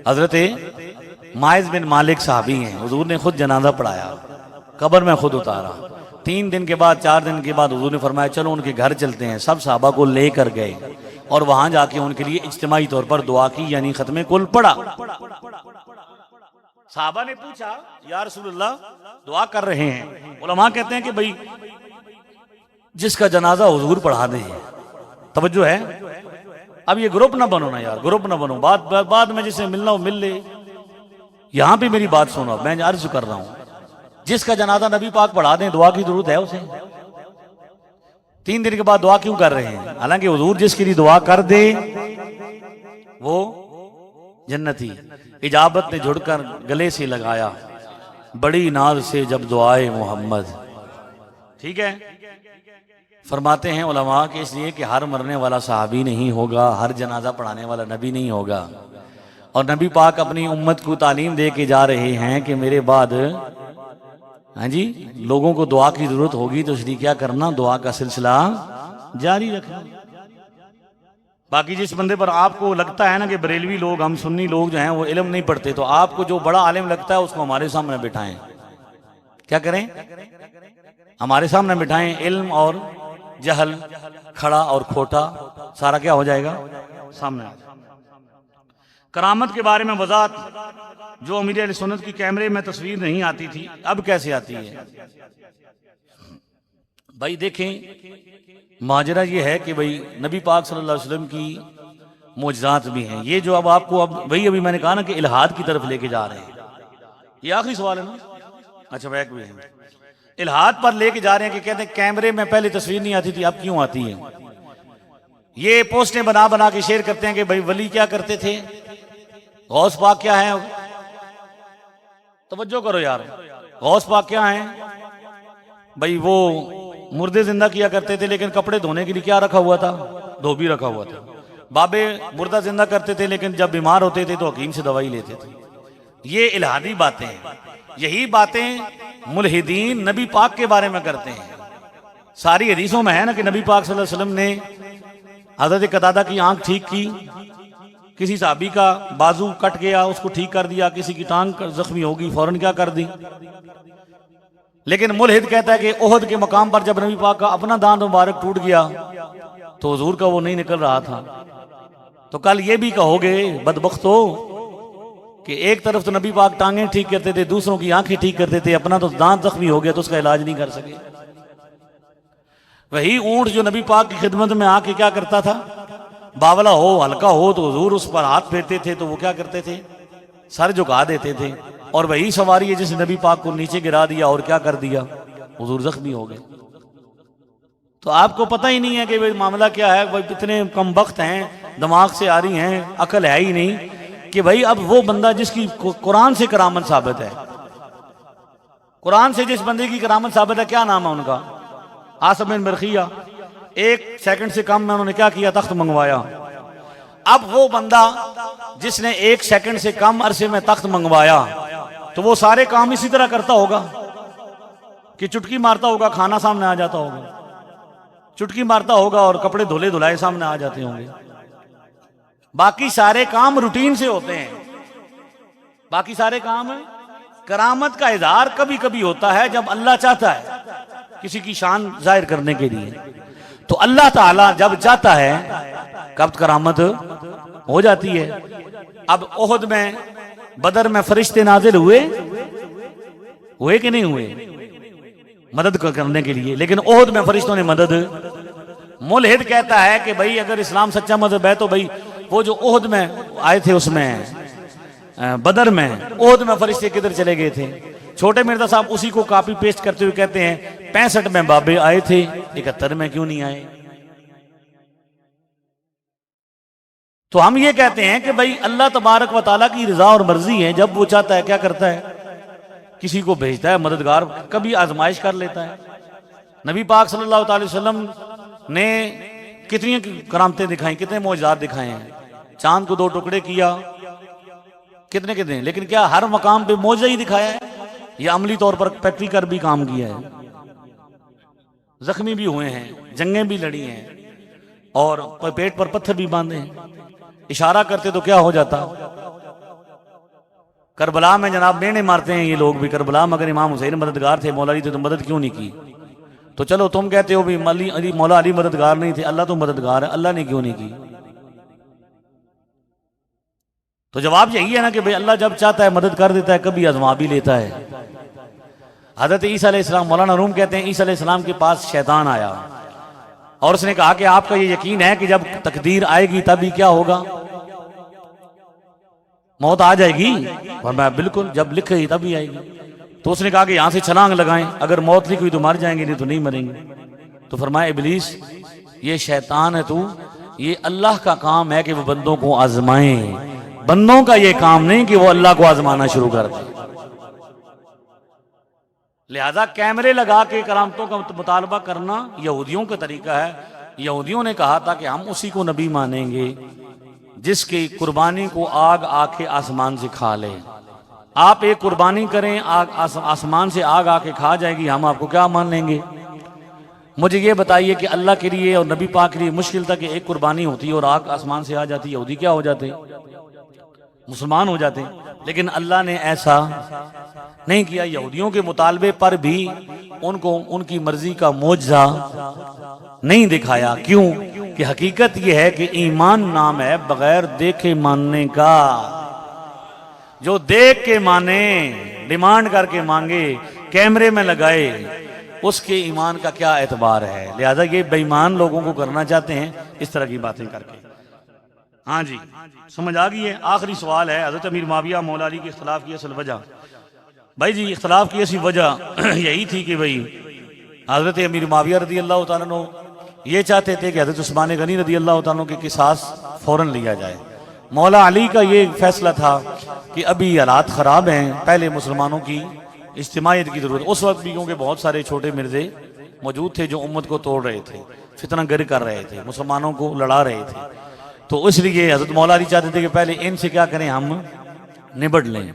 हजरत माइज बिन मालिक सहाबी हैं, हुजूर ने खुद जनाजा पढ़ाया, कब्र में खुद उतारा। 3 दिन के बाद 4 दिन के बाद हुजूर ने फरमाया चलो उनके घर चलते हैं। सब सहाबा को लेकर गए और वहां जाके उनके लिए इज्तिमाई तौर पर दुआ की, यानी खत्मे कुल पढ़ा। सहाबा ने पूछा या रसूलल्लाह दुआ कर रहे हैं, उलमा कहते हैं कि भाई जिसका जनाजा हुजूर पढ़ा दें। तवज्जो है, अब ये ग्रुप ना बनो ना यार, ग्रुप ना बनो, बाद में जिसे मिलना हो मिल ले। यहां पे मेरी बात सुनो, मैं अर्ज कर रहा हूं, जिसका जनाजा नबी पाक पढ़ा दें, दुआ की जरूरत है उसे? 3 दिन के बाद दुआ क्यों कर रहे हैं? हालांकि हुजूर जिसके लिए दुआ कर दे वो जन्नती। इजाबत ने जुड़कर गले से लगाया, बड़ी नाज से जब दुआए मोहम्मद। ठीक है, फरमाते हैं उलमा के इसलिए कि हर मरने वाला सहाबी नहीं होगा, हर जनाजा पढ़ाने वाला नबी नहीं होगा। और नबी पाक अपनी उम्मत को तालीम दे के जा रहे हैं कि मेरे बाद हाँ जी लोगों को दुआ की जरूरत होगी, तो इसलिए क्या करना, दुआ का सिलसिला जारी रखना। बाकी जिस बंदे पर आपको लगता है ना कि बरेलवी लोग, हम सुन्नी लोग जो हैं वो इल्म नहीं पढ़ते, तो आपको जो बड़ा आलिम लगता है उसको हमारे सामने बिठाएं। क्या करें? हमारे सामने बिठाएं, इल्म और जहल, खड़ा और खोटा, सारा क्या हो जाएगा? सामने। करामत के बारे में वजाहत, जो अमीर अहले सुन्नत की कैमरे में तस्वीर नहीं आती थी, अब कैसे आती है? भाई देखें, माजरा ये है कि भाई नबी पाक सल्लल्लाहु अलैहि वसल्लम की मोजज़ात भी हैं। ये जो अब आपको, अब वही अभी मैंने कहा ना कि इल्हाद की तरफ लेके जा रहे हैं। ये आखिरी सवाल है ना? अच्छा, बैक भी है। इल्हाद पर लेके जा रहे हैं कि कहते हैं कैमरे में पहले तस्वीर नहीं आती थी, अब क्यों आती है? ये पोस्टें बना बना के शेयर करते हैं कि भाई वली क्या करते थे, गौस पाक क्या है। तवज्जो करो यार, गौस पाक क्या है भाई? वो मुर्दे जिंदा किया करते थे, लेकिन कपड़े धोने के लिए क्या रखा हुआ था? धोबी रखा हुआ था। बाबे मुर्दा जिंदा करते थे, लेकिन जब बीमार होते थे तो हकीम से दवाई लेते थे। ये इल्हादी बातें हैं। यही बातें मुल्हिदीन नबी पाक के बारे में करते हैं। सारी हदीसों में है ना कि नबी पाक सल्लल्लाहु अलैहि वसल्लम ने हज़रत कतादा की आंख ठीक की, किसी साहबी का बाजू कट गया उसको ठीक कर दिया, किसी की टांग जख्मी होगी फौरन क्या कर दी। लेकिन मुल्हिद कहता है कि ओहद के मकाम पर जब नबी पाक का अपना दांत मुबारक टूट गया तो हुजूर का वो नहीं निकल रहा था। तो कल ये भी कहोगे बदबख्तो कि एक तरफ तो नबी पाक टांगें ठीक करते थे, दूसरों की आंखें ठीक करते थे, अपना तो दांत जख्मी हो गया तो उसका इलाज नहीं कर सके। वही ऊंट जो नबी पाक की खिदमत में आके क्या करता था, बावला हो हल्का हो तो हुजूर उस पर हाथ फेरते थे, तो वो क्या करते थे? सर झुका देते थे। और वही सवारी है जिसने नबी पाक को नीचे गिरा दिया और क्या कर दिया? हुजूर जख्मी हो गए। तो आपको पता ही नहीं है कि भाई मामला क्या है। भाई इतने कम वक्त हैं, दिमाग से आ रही हैं, अकल है ही नहीं कि भाई अब वो बंदा जिसकी कुरान से करामत साबित है, कुरान से जिस बंदे की करामत साबित है, क्या नाम है उनका? आसिम बिन बरखिया। 1 सेकंड से कम में उन्होंने क्या किया? तख्त मंगवाया। अब वो बंदा जिसने 1 सेकंड से कम अरसे में तख्त मंगवाया, तो वो सारे काम इसी तरह करता होगा कि चुटकी मारता होगा, खाना सामने आ जाता होगा, चुटकी मारता होगा और कपड़े धुले धुलाए सामने आ जाते होंगे। बाकी सारे काम रूटीन से होते हैं। बाकी सारे काम है। करामत का इजहार कभी कभी होता है जब अल्लाह चाहता है किसी की शान जाहिर करने के लिए। तो अल्लाह ताला जब चाहता है कब करामत हो जाती है। अब ओहद में, बदर में फरिश्ते नाजिल हुए कि नहीं हुए मदद करने के लिए? लेकिन ओहद में फरिश्तों ने मदद। मुल्हिद कहता है कि भाई अगर इस्लाम सच्चा मजहब है तो भाई वो जो ओहद में आए थे, उसमें बदर में, ओहद में फरिश्ते किधर चले गए थे? छोटे मिर्जा साहब उसी को कॉपी पेस्ट करते हुए कहते हैं 65 में बाबे आए थे, 71 में क्यों नहीं आए? तो हम ये कहते हैं कि भाई अल्लाह तबारक व तआला की रजा और मर्जी है। जब वो चाहता है क्या करता है? किसी को भेजता है मददगार, कभी आजमाइश कर लेता है। नबी पाक सल्लल्लाहु अलैहि वसल्लम ने कितनी करामतें दिखाई, कितने मौजज़ात दिखाए हैं। चांद को 2 टुकड़े किया, कितने, लेकिन क्या हर मकाम पे मौजज़ा ही दिखाया है या अमली तौर पर प्रैक्टिकल भी काम किया है? जख्मी भी हुए हैं, जंगें भी लड़ी हैं और पेट पर पत्थर भी बांधे हैं। इशारा करते तो क्या हो जाता? करबला में जनाब मेने मारते हैं ये लोग भी। करबला में अगर इमाम हुसैन मददगार थे, मौला अली थे, तो मदद क्यों नहीं की? तो चलो तुम कहते हो भी मौला अली मददगार नहीं थे, अल्लाह तो मददगार है, अल्लाह ने क्यों नहीं की? तो जवाब यही है ना कि भाई अल्लाह जब चाहता है मदद कर देता है, कभी आजमा भी लेता है। हज़रत ईसा अलैहिस्सलाम, मौलाना रूम कहते हैं ईसा अलैहिस्सलाम के पास शैतान आया और उसने कहा कि आपका ये यकीन है कि जब तकदीर आएगी तभी क्या होगा? मौत आ जाएगी? और मैं बिल्कुल, जब लिख गई तभी आएगी। तो उसने कहा कि यहां से छलांग लगाएं, अगर मौत लिखी हुई तो मर जाएंगे, नहीं तो नहीं मरेंगे। तो फरमाया इबलीस ये शैतान है तू, ये अल्लाह का काम है कि वो बंदों को आजमाए, बंदों का ये काम नहीं कि वो अल्लाह को आजमाना शुरू कर दे। लिहाजा कैमरे लगा के करामतों का मुतालबा करना यहूदियों का तरीका है। यहूदियों ने कहा था कि हम उसी को नबी मानेंगे जिसकी कुर्बानी को आग आके आसमान से खा ले। आप एक कुर्बानी करें, आग आसमान से आग आके खा जाएगी, हम आपको क्या मान लेंगे? मुझे ये बताइए कि अल्लाह के लिए और नबी पाक के लिए मुश्किल था कि एक कुर्बानी होती और आग आसमान से आ जाती, यहूदी क्या हो जाते? मुसलमान हो जाते। लेकिन अल्लाह ने ऐसा नहीं किया। यहूदियों के मुतालबे पर भी उनको उनकी मर्जी का मोजा नहीं दिखाया। क्यों? कि हकीकत यह है कि ईमान नाम है बगैर देखे मानने का। जो देख के माने, डिमांड करके मांगे, कैमरे में लगाए, उसके ईमान का क्या एतबार है। लिहाजा ये बेईमान लोगों को करना चाहते हैं इस तरह की बातें करके। हाँ जी, समझ आ गई है। आखिरी सवाल है, हजरत अमीर मुआविया मौला अली के इख्तिलाफ की असल वजह। भाई जी, इख्तिलाफ की ऐसी वजह यही थी कि भाई हजरत अमीर मुआविया रदी अल्लाह तआला अन्हु ये चाहते थे कि हजरत उस्मान गनी रदी अल्लाह तआला अन्हु के किसास फौरन लिया जाए। मौला अली का ये फैसला था कि अभी हालात ख़राब हैं, पहले मुसलमानों की इज्तिमायत की ज़रूरत। उस वक्त भी क्योंकि बहुत सारे छोटे मिर्जे मौजूद थे जो उम्मत को तोड़ रहे थे, फितना गिर कर रहे थे, मुसलमानों को लड़ा रहे थे। तो इसलिए हजरत मौला अली चाहते थे कि पहले इनसे क्या करें, हम निबट लें,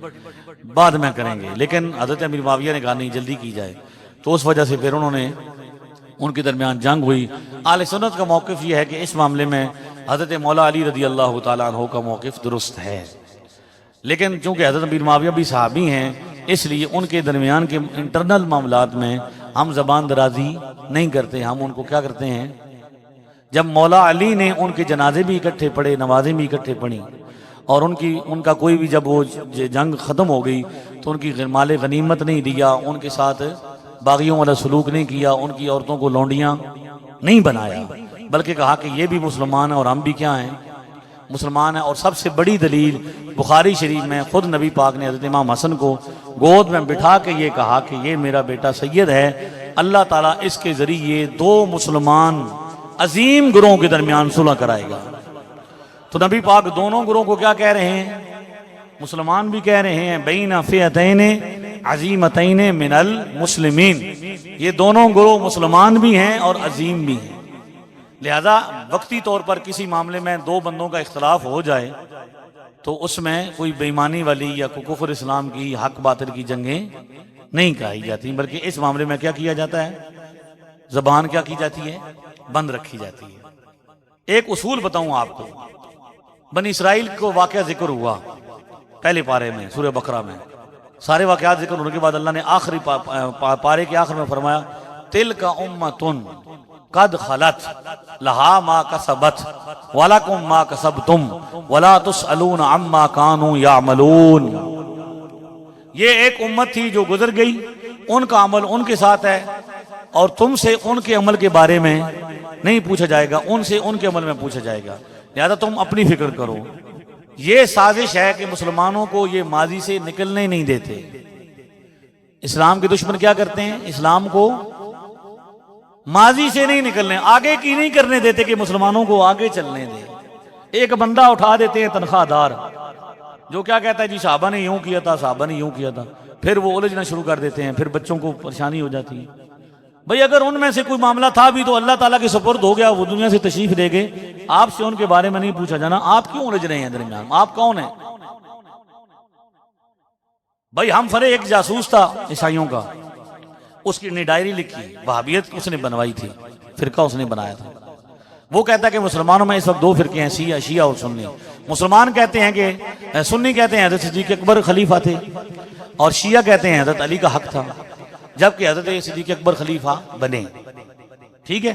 बाद में करेंगे। लेकिन हजरत अमीर मुआविया ने कहा नहीं, जल्दी की जाए। तो उस वजह से फिर उन्होंने, उनके दरमियान जंग हुई। आले सुन्नत का मौक़िफ़ ये है कि इस मामले में हजरत मौला अली रदी अल्लाह तआला अन्हु का मौक़िफ़ दुरुस्त है। लेकिन चूँकि हजरत अमीर मुआविया भी सहाबी हैं, इसलिए उनके दरमियान के इंटरनल मामलात में हम ज़बान दराजी नहीं करते। हम उनको क्या करते हैं, जब मौला अली ने उनके जनाजे भी इकट्ठे पढ़े, नमाजें भी इकट्ठे पढ़ी, और उनका कोई भी, जब वो जंग ख़त्म हो गई तो उनकी माल गनीमत नहीं दिया, उनके साथ बागियों वाला सलूक नहीं किया, उनकी औरतों को लौंडियाँ नहीं बनाया, बल्कि कहा कि ये भी मुसलमान है और हम भी क्या हैं, मुसलमान है। और सबसे बड़ी दलील बुखारी शरीफ में खुद नबी पाक ने हज़रत इमाम हसन को गोद में बिठा के ये कहा कि ये मेरा बेटा सैयद है, अल्लाह ताला इसके ज़रिए दो मुसलमान अजीम गुरों के दरमियान सुलह कराएगा। तो नबी पाक दोनों गुरों को क्या कह रहे हैं, मुसलमान भी कह रहे हैं, बैना फ़िअतैन अज़ीमतैन मिनल मुस्लिमीन, ये दोनों गुरों मुसलमान भी हैं और अजीम भी हैं। लिहाजा वक्ती तौर पर किसी मामले में दो बंदों का इख्तलाफ हो जाए तो उसमें कोई बेईमानी वाली या कुफर इस्लाम की, हक बातिल की जंगें नहीं कही जाती, बल्कि इस मामले में क्या किया जाता है, जबान क्या की जाती है, बंद रखी जाती है। एक उसूल बताऊं आपको, बनी इसराइल को वाक़या जिक्र हुआ पहले पारे में, सूरह बकरा में सारे वाक़यात जिक्र होने के बाद अल्लाह ने आखिरी पारे के आखिर में फरमाया, तिल का उम्मतुन कद खलत लहा मा कसबत वलकुम मा कसबतुम वला तुसअलून अम्मा कानू यामलून। ये एक उम्मत थी जो गुजर गई, उनका अमल उनके साथ है और तुमसे उनके अमल के बारे में नहीं पूछा जाएगा, उनसे उनके अमल में पूछा जाएगा। लिहाजा तुम अपनी फिक्र करो। ये साजिश है कि मुसलमानों को ये माजी से निकलने नहीं देते। इस्लाम के दुश्मन क्या करते हैं, इस्लाम को माजी से नहीं निकलने, आगे की नहीं करने देते कि मुसलमानों को आगे चलने दे। एक बंदा उठा देते हैं तनख्वाहदार, जो क्या कहता है जी साहबा ने यूं किया था, साहबा ने यूं किया था, फिर वो उलझना शुरू कर देते हैं, फिर बच्चों को परेशानी हो जाती है। भाई अगर उनमें से कोई मामला था भी तो अल्लाह ताला के सुपुर्द हो गया, वो दुनिया से तशरीफ ले गए, आपसे उनके बारे में नहीं पूछा जाना। आप क्यों उलझ रहे हैं दरमियान, आप कौन है भाई? हम फरे एक जासूस था ईसाइयों का, उसकी ने डायरी लिखी, वहाबियत उसने बनवाई थी, फिरका उसने बनाया था। वो कहता है कि मुसलमानों में इस वक्त दो फिरके हैं, शिया और सुन्नी। मुसलमान कहते हैं कि सुन्नी कहते हैं हजरत सिद्दीक़ अकबर खलीफा थे और शिया कहते हैं हजरत अली का हक था, जबकि हजरत सिद्दीक़ अकबर खलीफा बने। ठीक है,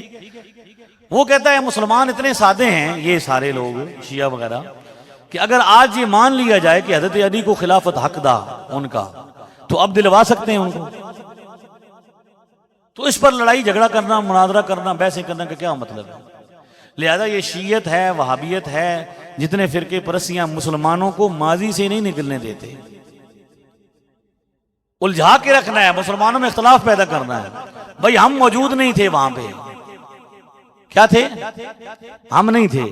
वो कहता है मुसलमान इतने सादे हैं ये सारे लोग शिया वगैरह कि अगर आज ये मान लिया जाए कि हजरत अली को खिलाफत हक दा उनका, तो अब दिलवा सकते हैं उनको। तो इस पर लड़ाई झगड़ा करना, मुनाजरा करना, बहसें करने का क्या मतलब है? लिहाजा ये शीयत है, वहाबियत है, जितने फिरके परस्तियां मुसलमानों को माजी से नहीं निकलने देते, उलझा के रखना है, मुसलमानों में इख्तलाफ पैदा करना है। भाई हम मौजूद नहीं थे वहां पे, क्या थे? हम नहीं थे,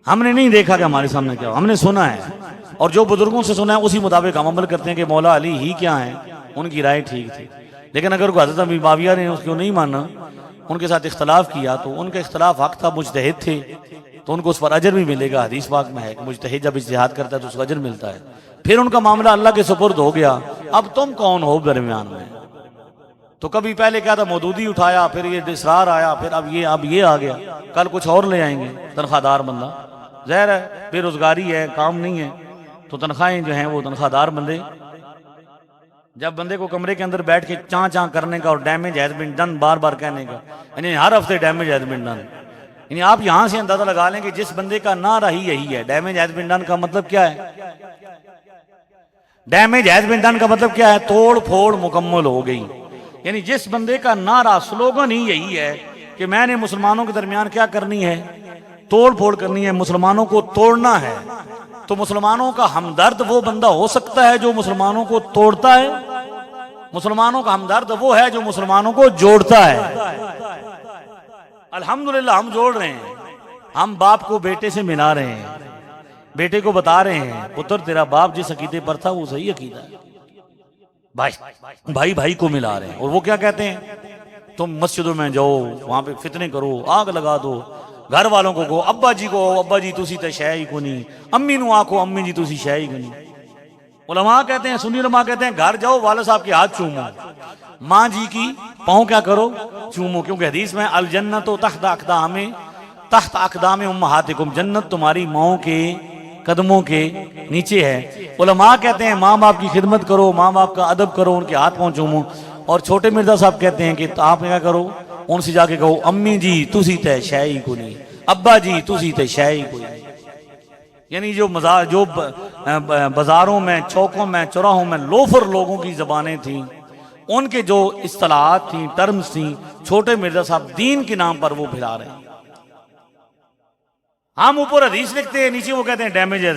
हमने नहीं देखा कि हमारे सामने क्या, हमने सुना है और जो बुजुर्गों से सुना है उसी मुताबिक हम अमल करते हैं कि मौला अली ही क्या है, उनकी राय ठीक थी। लेकिन अगर हज़रत अमीर मुआविया ने उसको नहीं माना, उनके साथ इख्तलाफ किया, तो उनका इख्तलाफ हक था, मुजतहिद थे, तो उनको उस पर अजर भी मिलेगा। हदीस पाक में है कि मुजतहिद जब इज्तिहाद करता है तो उसको अजर मिलता है। फिर उनका मामला अल्लाह के सुपुर्द हो गया। अब तुम कौन हो दरमियान में? तो कभी पहले क्या था, मौदूदी उठाया, फिर ये इसरार आया, फिर अब ये आ गया, कल कुछ और ले आएंगे तनख्वाहदार बंदा। ज़ाहिर है बेरोजगारी है, काम नहीं है, तो तनख्वाहें जो हैं वो तनख्वाहदार बंदे जब बंदे को कमरे के अंदर बैठ के चां चां करने का और डैमेज हैज बीन डन बार बार कहने का, यानी हर हफ्ते डैमेज हैज बीन डन, यानी आप यहां से अंदाजा लगा लें कि जिस बंदे का नारा ही यही है। डैमेज हैज बीन डन का मतलब क्या है? डैमेज हैज बीन डन का मतलब क्या है? तोड़ फोड़ मुकम्मल हो गई। यानी जिस बंदे का नारा स्लोगन ही यही है कि मैंने मुसलमानों के दरमियान क्या करनी है? तोड़ फोड़ करनी है, मुसलमानों को तोड़ना है। तो मुसलमानों का हमदर्द वो बंदा हो सकता है जो मुसलमानों को तोड़ता है। मुसलमानों का हमदर्द वो है जो मुसलमानों को जोड़ता है। अल्हम्दुलिल्लाह हम जोड़ रहे हैं। हम बाप को बेटे से मिला रहे हैं, बेटे को बता रहे हैं पुत्र तेरा बाप जिस अकीदे पर था वो सही अकीदा है। भाई भाई को मिला रहे हैं। और वो क्या कहते हैं? तुम मस्जिदों में जाओ, वहां पे फितने करो, आग लगा दो, घर वालों को कहो अब्बा जी को अब्बा जी तुसी तो शै ही को नहीं, अम्मी नु आखो अम्मी जी तुसी शै ही को नहीं। उलमा कहते हैं, सुन्नी उलमा कहते हैं घर जाओ वाले साहब के हाथ चूमो, माँ जी की पाँव क्या करो? चूमो, क्योंकि हदीस में अल जन्नत तहत अक़दाम उम्महातिकुम, जन्नत तुम्हारी माओ के कदमों के नीचे है। उलमा कहते हैं माँ बाप की खिदमत करो, माँ बाप का अदब करो, उनके हाथ पाँव चूमो। और छोटे मिर्जा साहब कहते हैं कि आप क्या करो? उनसे जाके कहो अम्मी जी तुसी ते शै ही को नहीं, अब्बा जी तुसी ते शै ही को नहीं। यानी जो बाजारों में, चौकों में, चौराहों में लोफर लोगों की जबानें थी, उनके जो इस्तिलाहात थी, टर्म्स थी, छोटे मिर्जा साहब दीन के नाम पर वो फैला रहे हैं। हम ऊपर हदीस लिखते हैं, नीचे वो कहते हैं डैमेज है।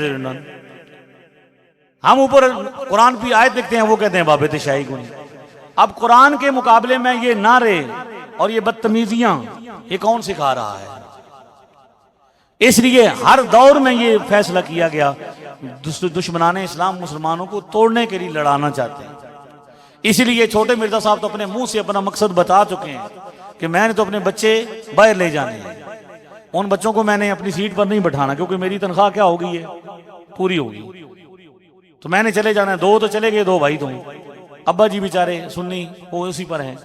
हम ऊपर कुरान की आयत लिखते हैं, वो कहते हैं बाबे शाही को नहीं। अब कुरान के मुकाबले में ये नारे और ये बदतमीजियां ये कौन सिखा रहा है? इसलिए हर दौर में ये फैसला किया गया दुश्मनाने इस्लाम मुसलमानों को तोड़ने के लिए लड़ाना चाहते हैं। इसलिए छोटे मिर्जा साहब तो अपने मुंह से अपना मकसद बता चुके हैं कि मैंने तो अपने बच्चे बाहर ले जाने हैं, उन बच्चों को मैंने अपनी सीट पर नहीं बैठाना, क्योंकि मेरी तनख्वाह क्या होगी है पूरी होगी, तो मैंने चले जाना है। दो तो चले गए, दो भाई तो अब्बा जी बेचारे सुन्नी वो उसी पर है,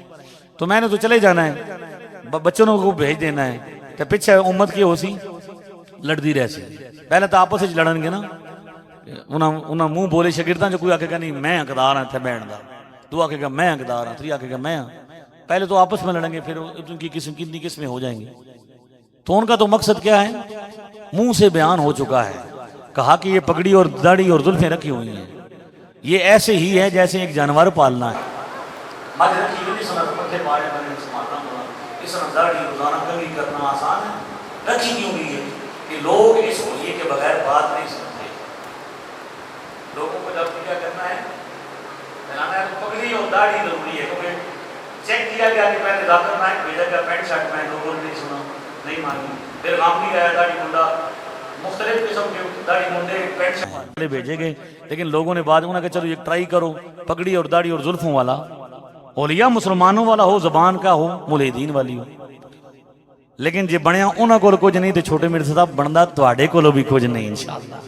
तो मैंने तो चले जाना है, बच्चों को भेज देना है। तो पीछे उम्मत की होसी लड़ती रहती, पहले तो आपस में लड़नगे ना, उन्हें मुंह बोले शगिर्दा जो कोई आखेगा नहीं मैं हकदार हाँ इतने बैठ का, तू आखेगा मैं हकदार हाँ, त्री आखेगा मैं हाँ। पहले तो आपस में लड़ेंगे, फिर उनकी कितनी किस्में हो जाएंगी। तो उनका तो मकसद क्या है? मुंह से बयान हो चुका है, कहा कि ये पगड़ी और दाढ़ी और जुल्फें रखी हुई हैं, ये ऐसे ही है जैसे एक जानवर पालना है। करना आसान है, रखी क्यों नहीं है कि लोग इस होलिये के बगैर बात नहीं सुनते। लोगों को जब क्या करना है, तो पगड़ी और दाढ़ी जरूरी है, क्योंकि चेक किया गया कि पहले जाकर नायक भेजा गया पैंट शर्ट में, लोगों ने नहीं सुना, नहीं मानी। फिर गामडी आया दाढ़ी मुंडा, मुख्तलिफ किस्म के दाढ़ी मुंडे पैंट शर्ट भेजे गए, लेकिन लोगों ने बाद में कहा चलो ये ट्राई करो पगड़ी और दाढ़ी और जुल्फों वाला होलिया, मुसलमानों वाला हो, जबान का हो, मुलहीदीन वाली हो। लेकिन जे बनया उन्होंने को कुछ नहीं, तो छोटे मिर्जा साहब बनता तुहाडे कोलों भी कुछ नहीं इंशाअल्लाह।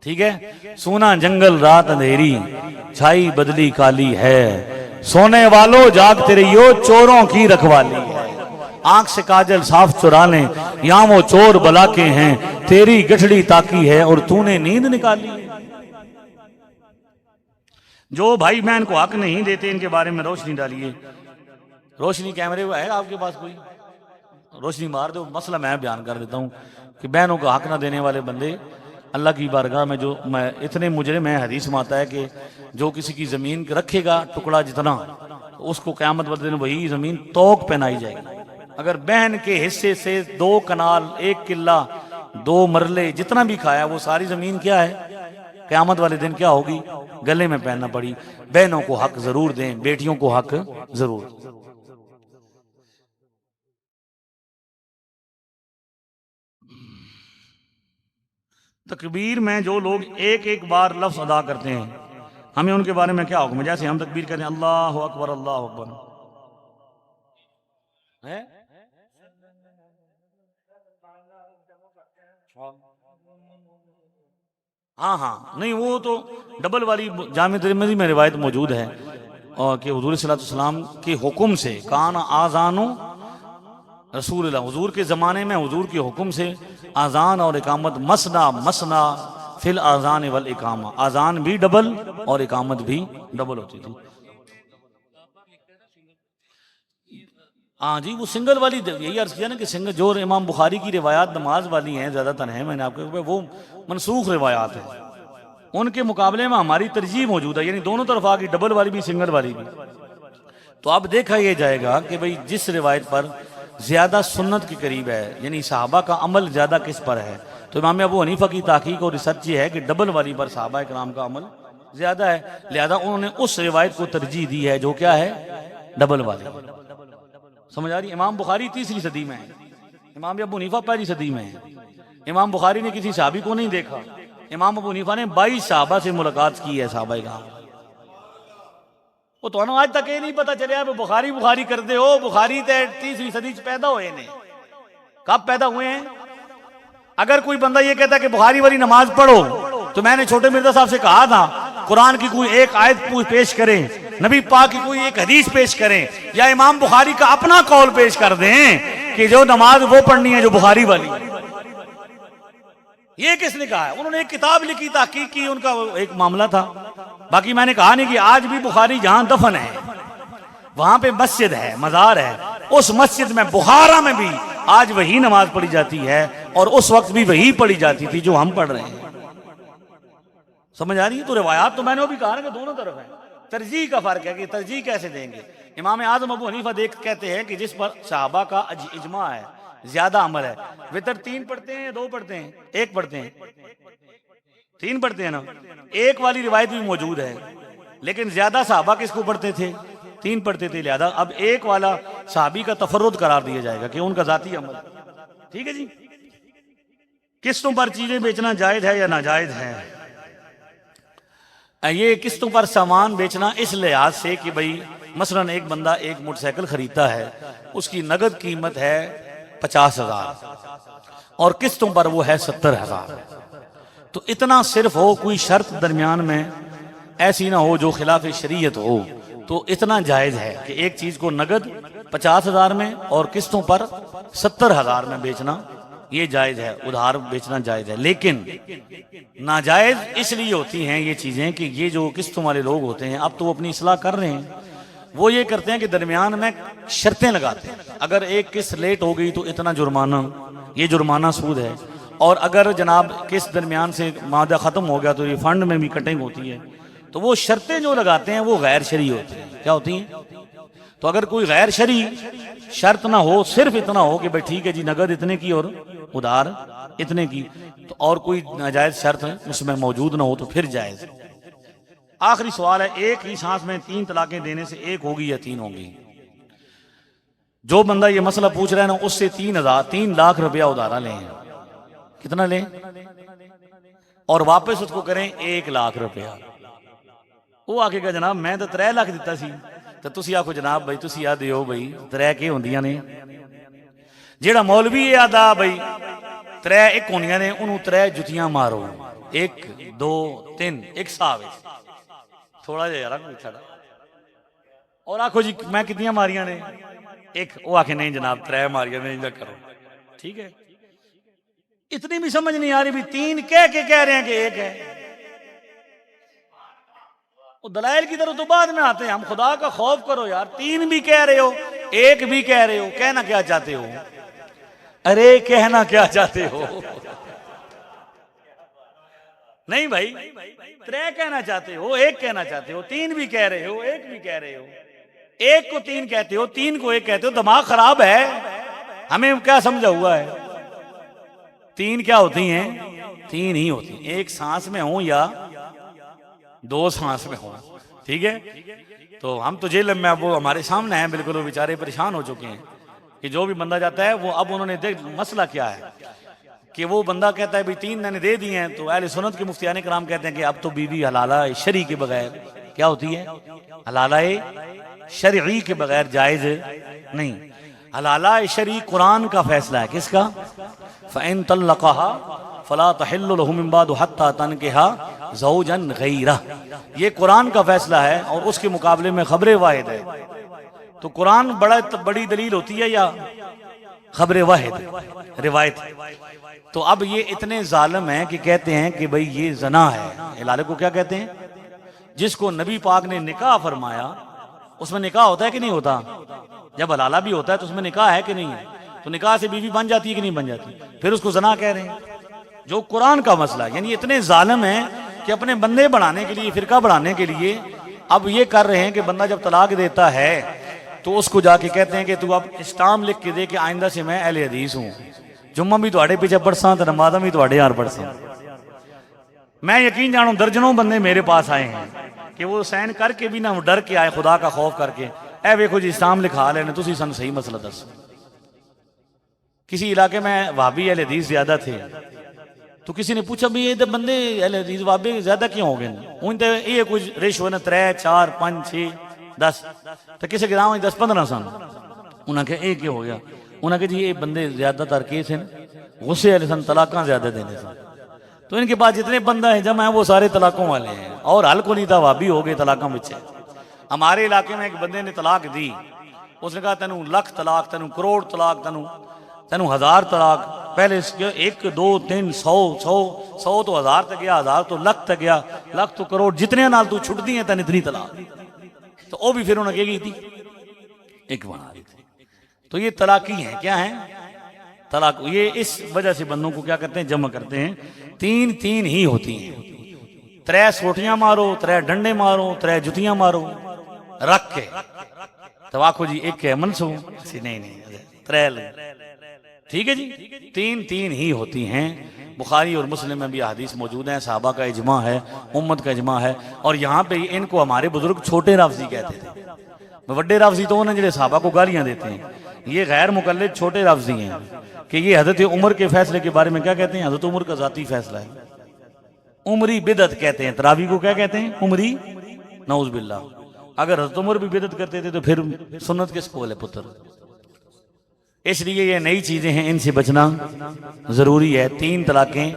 ठीक है। सोना जंगल रात अंधेरी, छाई बदली काली है, सोने वालों जागते रहियो चोरों की रखवाली है। आंख से काजल साफ चुरा लें, यहाँ वो चोर बला के हैं, तेरी गठड़ी ताकी है और तूने नींद निकाली। जो भाई बहन को हक नहीं देते इनके बारे में रोशनी डालिए। रोशनी कैमरे है आपके पास? कोई रोशनी मार दो। मसला मैं बयान कर देता हूँ कि बहनों को हक ना देने वाले बंदे अल्लाह की बारगाह में जो मैं इतने मुजरिम है, हदीस में आता है कि जो किसी की जमीन रखेगा टुकड़ा जितना, उसको क़यामत वाले दिन वही जमीन तोक पहनाई जाएगी। अगर बहन के हिस्से से 2 कनाल 1 किल्ला 2 मरले जितना भी खाया वो सारी जमीन क्या है, क़यामत वाले दिन क्या होगी? गले में पहनना पड़ी। बहनों को हक जरूर दें, बेटियों को हक जरूर। तकबीर में जो लोग एक एक बार लफ्ज अदा करते हैं, हमें उनके बारे में क्या हुक्म है? जैसे हम तकबीर कहते हैं अल्लाह अकबर अल्लाह अकबर है, हाँ हाँ, नहीं वो तो डबल वाली जामे तिरमिज़ी में रिवायत मौजूद है और कि हुजूर सल्लल्लाहु अलैहि वसल्लम के हुक्म से कान आज़ानो रसूलुल्लाह, हुजूर के ज़माने में हुजूर के हुक्म से आज़ान और इकामत मसना मसना फिल आज़ान वल इकामा, आज़ान भी डबल और इकामत भी डबल होती थी। हाँ जी, वो सिंगल वाली, यही अर्ज किया ना कि सिंगल, जो इमाम बुखारी की रिवायात नमाज वाली हैं ज़्यादातर हैं, मैंने आपको वो मनसूख रिवायात है, उनके मुकाबले में हमारी तरजीह मौजूद है, यानी दोनों तरफ आ गई, डबल वाली भी सिंगल वाली भी। तो अब देखा यह जाएगा कि भाई जिस रिवायत पर ज़्यादा सुन्नत के करीब है, यानी सहाबा का अमल ज़्यादा किस पर है, तो इमाम अबू हनीफा की ताक़ीक़ और रिसर्च ये है कि डबल वाली पर सहाबा इकराम का अमल ज़्यादा है, लिहाजा उन्होंने उस रिवायत को तरजीह दी है जो क्या है, डबल वाली। समझ आ रही? इमाम बुखारी 3री सदी में है, इमाम अबू हनीफा 1ली सदी में है। इमाम बुखारी ने किसी सहाबी को नहीं देखा, इमाम अबू हनीफा ने 22 सहाबा से मुलाकात की है, सहाबा इकराम। वो तो आज तक ये नहीं पता चलिया बुखारी बुखारी करते हो, बुखारी तो 3री सदी पैदा हुए ने, कब पैदा हुए हैं? अगर कोई बंदा ये कहता है कि बुखारी वाली नमाज पढ़ो, तो मैंने छोटे मिर्जा साहब से कहा था कुरान की कोई एक आयत पेश करें, नबी पाक की कोई एक हदीस पेश करें, या इमाम बुखारी का अपना कौल पेश कर दें कि जो नमाज वो पढ़नी है जो बुखारी वाली। ये किसने कहा है? उन्होंने एक किताब लिखी, तहकीक की, उनका एक मामला था। बाकी मैंने कहा नहीं कि आज भी बुखारी जहां दफन है वहां पे मस्जिद है, मजार है, उस मस्जिद में बुखारा में भी आज वही नमाज पढ़ी जाती है, और उस वक्त भी वही पढ़ी जाती थी जो हम पढ़ रहे हैं। समझ आ रही है? तो रिवायात तो मैंने वो भी कहा ना कि दोनों तरफ है, तरजीह का फर्क है कि तरजीह कैसे देंगे। इमाम आज़म अबू हनीफा कहते हैं कि जिस पर सहाबा का इजमा है, ज्यादा अमल है, वितर 3 पढ़ते हैं, 2 पढ़ते हैं, 1 पढ़ते हैं, 3 पढ़ते हैं ना। एक वाली रिवायत भी मौजूद है, लेकिन ज्यादा सहाबा किसको पढ़ते थे? 3 पढ़ते थे। लिहाजा अब एक वाला सहाबी का तफर्रुद करार दिया जाएगा कि उनका जाती अमल। ठीक है जी। किस्तों पर चीजें बेचना जायज है या नाजायज है? ये किस्तों पर सामान बेचना इस लिहाज से कि भाई मसलन एक बंदा एक मोटरसाइकिल खरीदता है, उसकी नगद कीमत है 50,000 और किस्तों पर वो है 70,000, तो इतना सिर्फ हो, कोई शर्त दरमियान में ऐसी ना हो जो खिलाफ शरीयत हो, तो इतना जायज है कि एक चीज को नगद 50,000 में और किस्तों पर 70,000 में बेचना ये जायज है, उधार बेचना जायज है। लेकिन नाजायज इसलिए होती हैं ये चीजें कि ये जो किस्तों वाले लोग होते हैं, अब तो वो अपनी इस्लाह कर रहे हैं, वो ये करते हैं कि दरमियान में शर्तें लगाते हैं। अगर एक किस्त लेट हो गई तो इतना जुर्माना, ये जुर्माना सूद है, और अगर जनाब किस्त दरमियान से मादा खत्म हो गया तो रिफंड में भी कटिंग होती है। तो वो शर्तें जो लगाते हैं वो गैर शरई होती हैं। क्या होती हैं? तो अगर कोई गैर शरई शर्त ना हो, सिर्फ इतना हो कि भाई ठीक है जी नगद इतने की और उधार इतने की, तो और कोई नाजायज शर्त उसमें मौजूद ना हो तो फिर जायज। आखिरी सवाल है, एक ही सांस में 3 तलाकें देने से 1 होगी या 3 होगी? जो बंदा ये मसला पूछ रहा है ना, उससे 3 लाख रुपया उधारा लें। कितना लें? और वापस उसको करें 1 लाख रुपया। वो आके कहा जनाब मैं तो 3 लाख दिता सी, तो तुसी आखो जनाब भाई तुसी आ दियो भाई 3 के होंदियां ने। जेड़ा मौलवी आदा भाई 3 एक होंदियां ने, उन्होंने 3 जुतियां मारो, 1 2 3 एक साव थोड़ा जिहा यार छड़ा, और आखो जी मैं कितनियां मारियां ने? 1। वो आखे नहीं जनाब 3 मारियां ने, इंजा करो। ठीक है, इतनी भी समझ नहीं आ रही भी 3 कह के कह रहे हैं कि 1 है। दलाइल की तरफ तो बाद में आते हैं। हम खुदा का खौफ करो यार, 3 भी कह रहे हो, 1 भी कह रहे हो, कहना क्या चाहते हो? अरे कहना क्या चाहते हो? नहीं भाई, 3 कहना चाहते हो, 1 कहना चाहते हो, 3 भी कह रहे हो, 1 भी कह रहे हो, 1 को 3 कहते हो, 3 को 1 कहते हो। दिमाग खराब है, हमें क्या समझा हुआ है? 3 क्या होती हैं? 3 ही होती हैं, 1 सांस में हो या 2 सांस में हो। ठीक है, तो हम तो जेल में, वो हमारे सामने हैं बिल्कुल, वो बेचारे परेशान हो चुके हैं कि जो भी बंदा जाता है वो, अब उन्होंने देख मसला क्या है कि वो बंदा कहता है भाई 3 मैंने दे दिए हैं, तो अहले सुन्नत के मुफ्तियाने कराम कहते हैं कि अब तो बीवी हलाला शरई के बगैर क्या होती है? हलाला शरई के बगैर जायज नहीं। हलाला शरई कुरान का फैसला है। किसका? फ़इन तल्लक़हा फला तहिल्लु लहु मिन बाद हत्ता तनकिहा ज़ौजन गैरह। ये कुरान का फैसला है और उसके मुकाबले में खबर वाहिद है। तो कुरान बड़ी दलील होती है या खबर वाहिद रिवायत? तो अब ये इतने जालिम हैं कि कहते हैं कि भाई ये जना है। हिलाले को क्या कहते हैं? जिसको नबी पाक ने निकाह फरमाया, उसमें निकाह होता है कि नहीं होता? जब हलाला भी होता है तो उसमें निकाह है कि नहीं है? तो निकाह से बीवी बन जाती है कि नहीं बन जाती? फिर उसको जना कह रहे हैं, जो कुरान का मसला है। यानी इतने जालिम हैं कि अपने बंदे बढ़ाने के लिए, फिरका बढ़ाने के लिए अब ये कर रहे हैं कि बंदा जब तलाक देता है तो उसको जाके कहते हैं कि तू अब स्टाम्प लिख के दे कि आइंदा से मैं अहले हदीस हूँ, जुम्मा भी तुहाडे पीछे पढ़सा तो नमाज़ां भी तुहाडे यार पढ़सा। मैं यकीन जानू दर्जनों बंदे मेरे पास आए हैं कि वो साइन करके भी ना डर के आए, खुदा का खौफ करके, ए वेखो जी स्टाम्प लिखा लेने, तुसी सन सही मसला दस। किसी इलाके में वहाबी अहले हदीस ज्यादा थे, तो किसी ने पूछा भी ये तो बंदे अहले हदीस वहाबी ज्यादा क्यों हो गए? उन तो ये कुछ रेशो ने 3 4 5 6 10, तो किसी के गाँव 10-15 सन। उन्हें कहा ये क्यों हो गया? उन्हें कहा जी ये बंदे ज्यादातर केस हैं गुस्से वाले सन, तलाक ज्यादा देने सन, तो इनके पास जितने बंदा है जमा है वो सारे तलाकों वाले हैं, और हल को नहीं था वहाबी हो गए तलाकों में। हमारे इलाके में एक बंदे ने तलाक दी, उसने कहा तेनू लख तलाक, तेनू करोड़ तलाक, तेनू 1000 तलाक। पहले 1 2 3 100 तो 1000 तक गया, 1000 तो लख तक गया, लख तो करोड़, जितने नाल तू छुटती है तेन इतनी तलाक। तो वो भी फिर उन्हें क्या थी एक बना दी थी। तो ये तलाकी है, क्या है तलाक। ये इस वजह से बंदों को क्या करते हैं, जमा करते हैं। 3 ही होती हैं, 3 सोटियां मारो, 3 डंडे मारो, 3 जुतियां मारो रख के, तो आखो जी एक है मनसू नहीं 3, ठीक है जी। 3 ही होती हैं। बुखारी और मुस्लिम में भी हदीस मौजूद है, सहाबा का इजमा है, उम्मत का इजमा है। और यहाँ पे इनको हमारे बुजुर्ग छोटे राफजी कहते थे। बड़े राफजी तो उन्हें जो सहाबा को गालियां देते हैं, ये गैर मुकल्लिद छोटे राफजी हैं कि ये हजरत उमर के फैसले के बारे में क्या कहते हैं, हजरत उमर का जाती फैसला है। उमरी बिदत कहते हैं, तरावी को क्या कहते हैं, उमरी नऊज बिल्ला। अगर हजरत उमर भी बिदत करते थे तो फिर सुन्नत किसको बोले पुत्र। इसलिए ये नई चीजें हैं, इनसे बचना जरूरी है। 3 तलाकें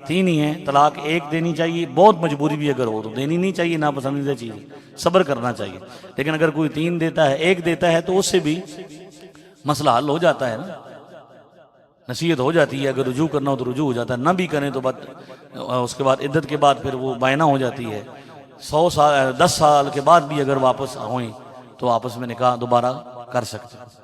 3 ही हैं। तलाक 1 देनी चाहिए, बहुत मजबूरी भी अगर हो तो देनी नहीं चाहिए, नापसंदीदा चीज, सब्र करना चाहिए। लेकिन अगर कोई 3 देता है, 1 देता है, तो उससे भी मसला हल हो जाता है ना, नसीहत हो जाती है। अगर रुजू करना हो तो रुजू हो जाता है, ना भी करें तो बात उसके बाद इद्दत के बाद फिर वो बायना हो जाती है। 100 साल 10 साल के बाद भी अगर वापस आए तो आपस में निकाह दोबारा कर सकते हैं।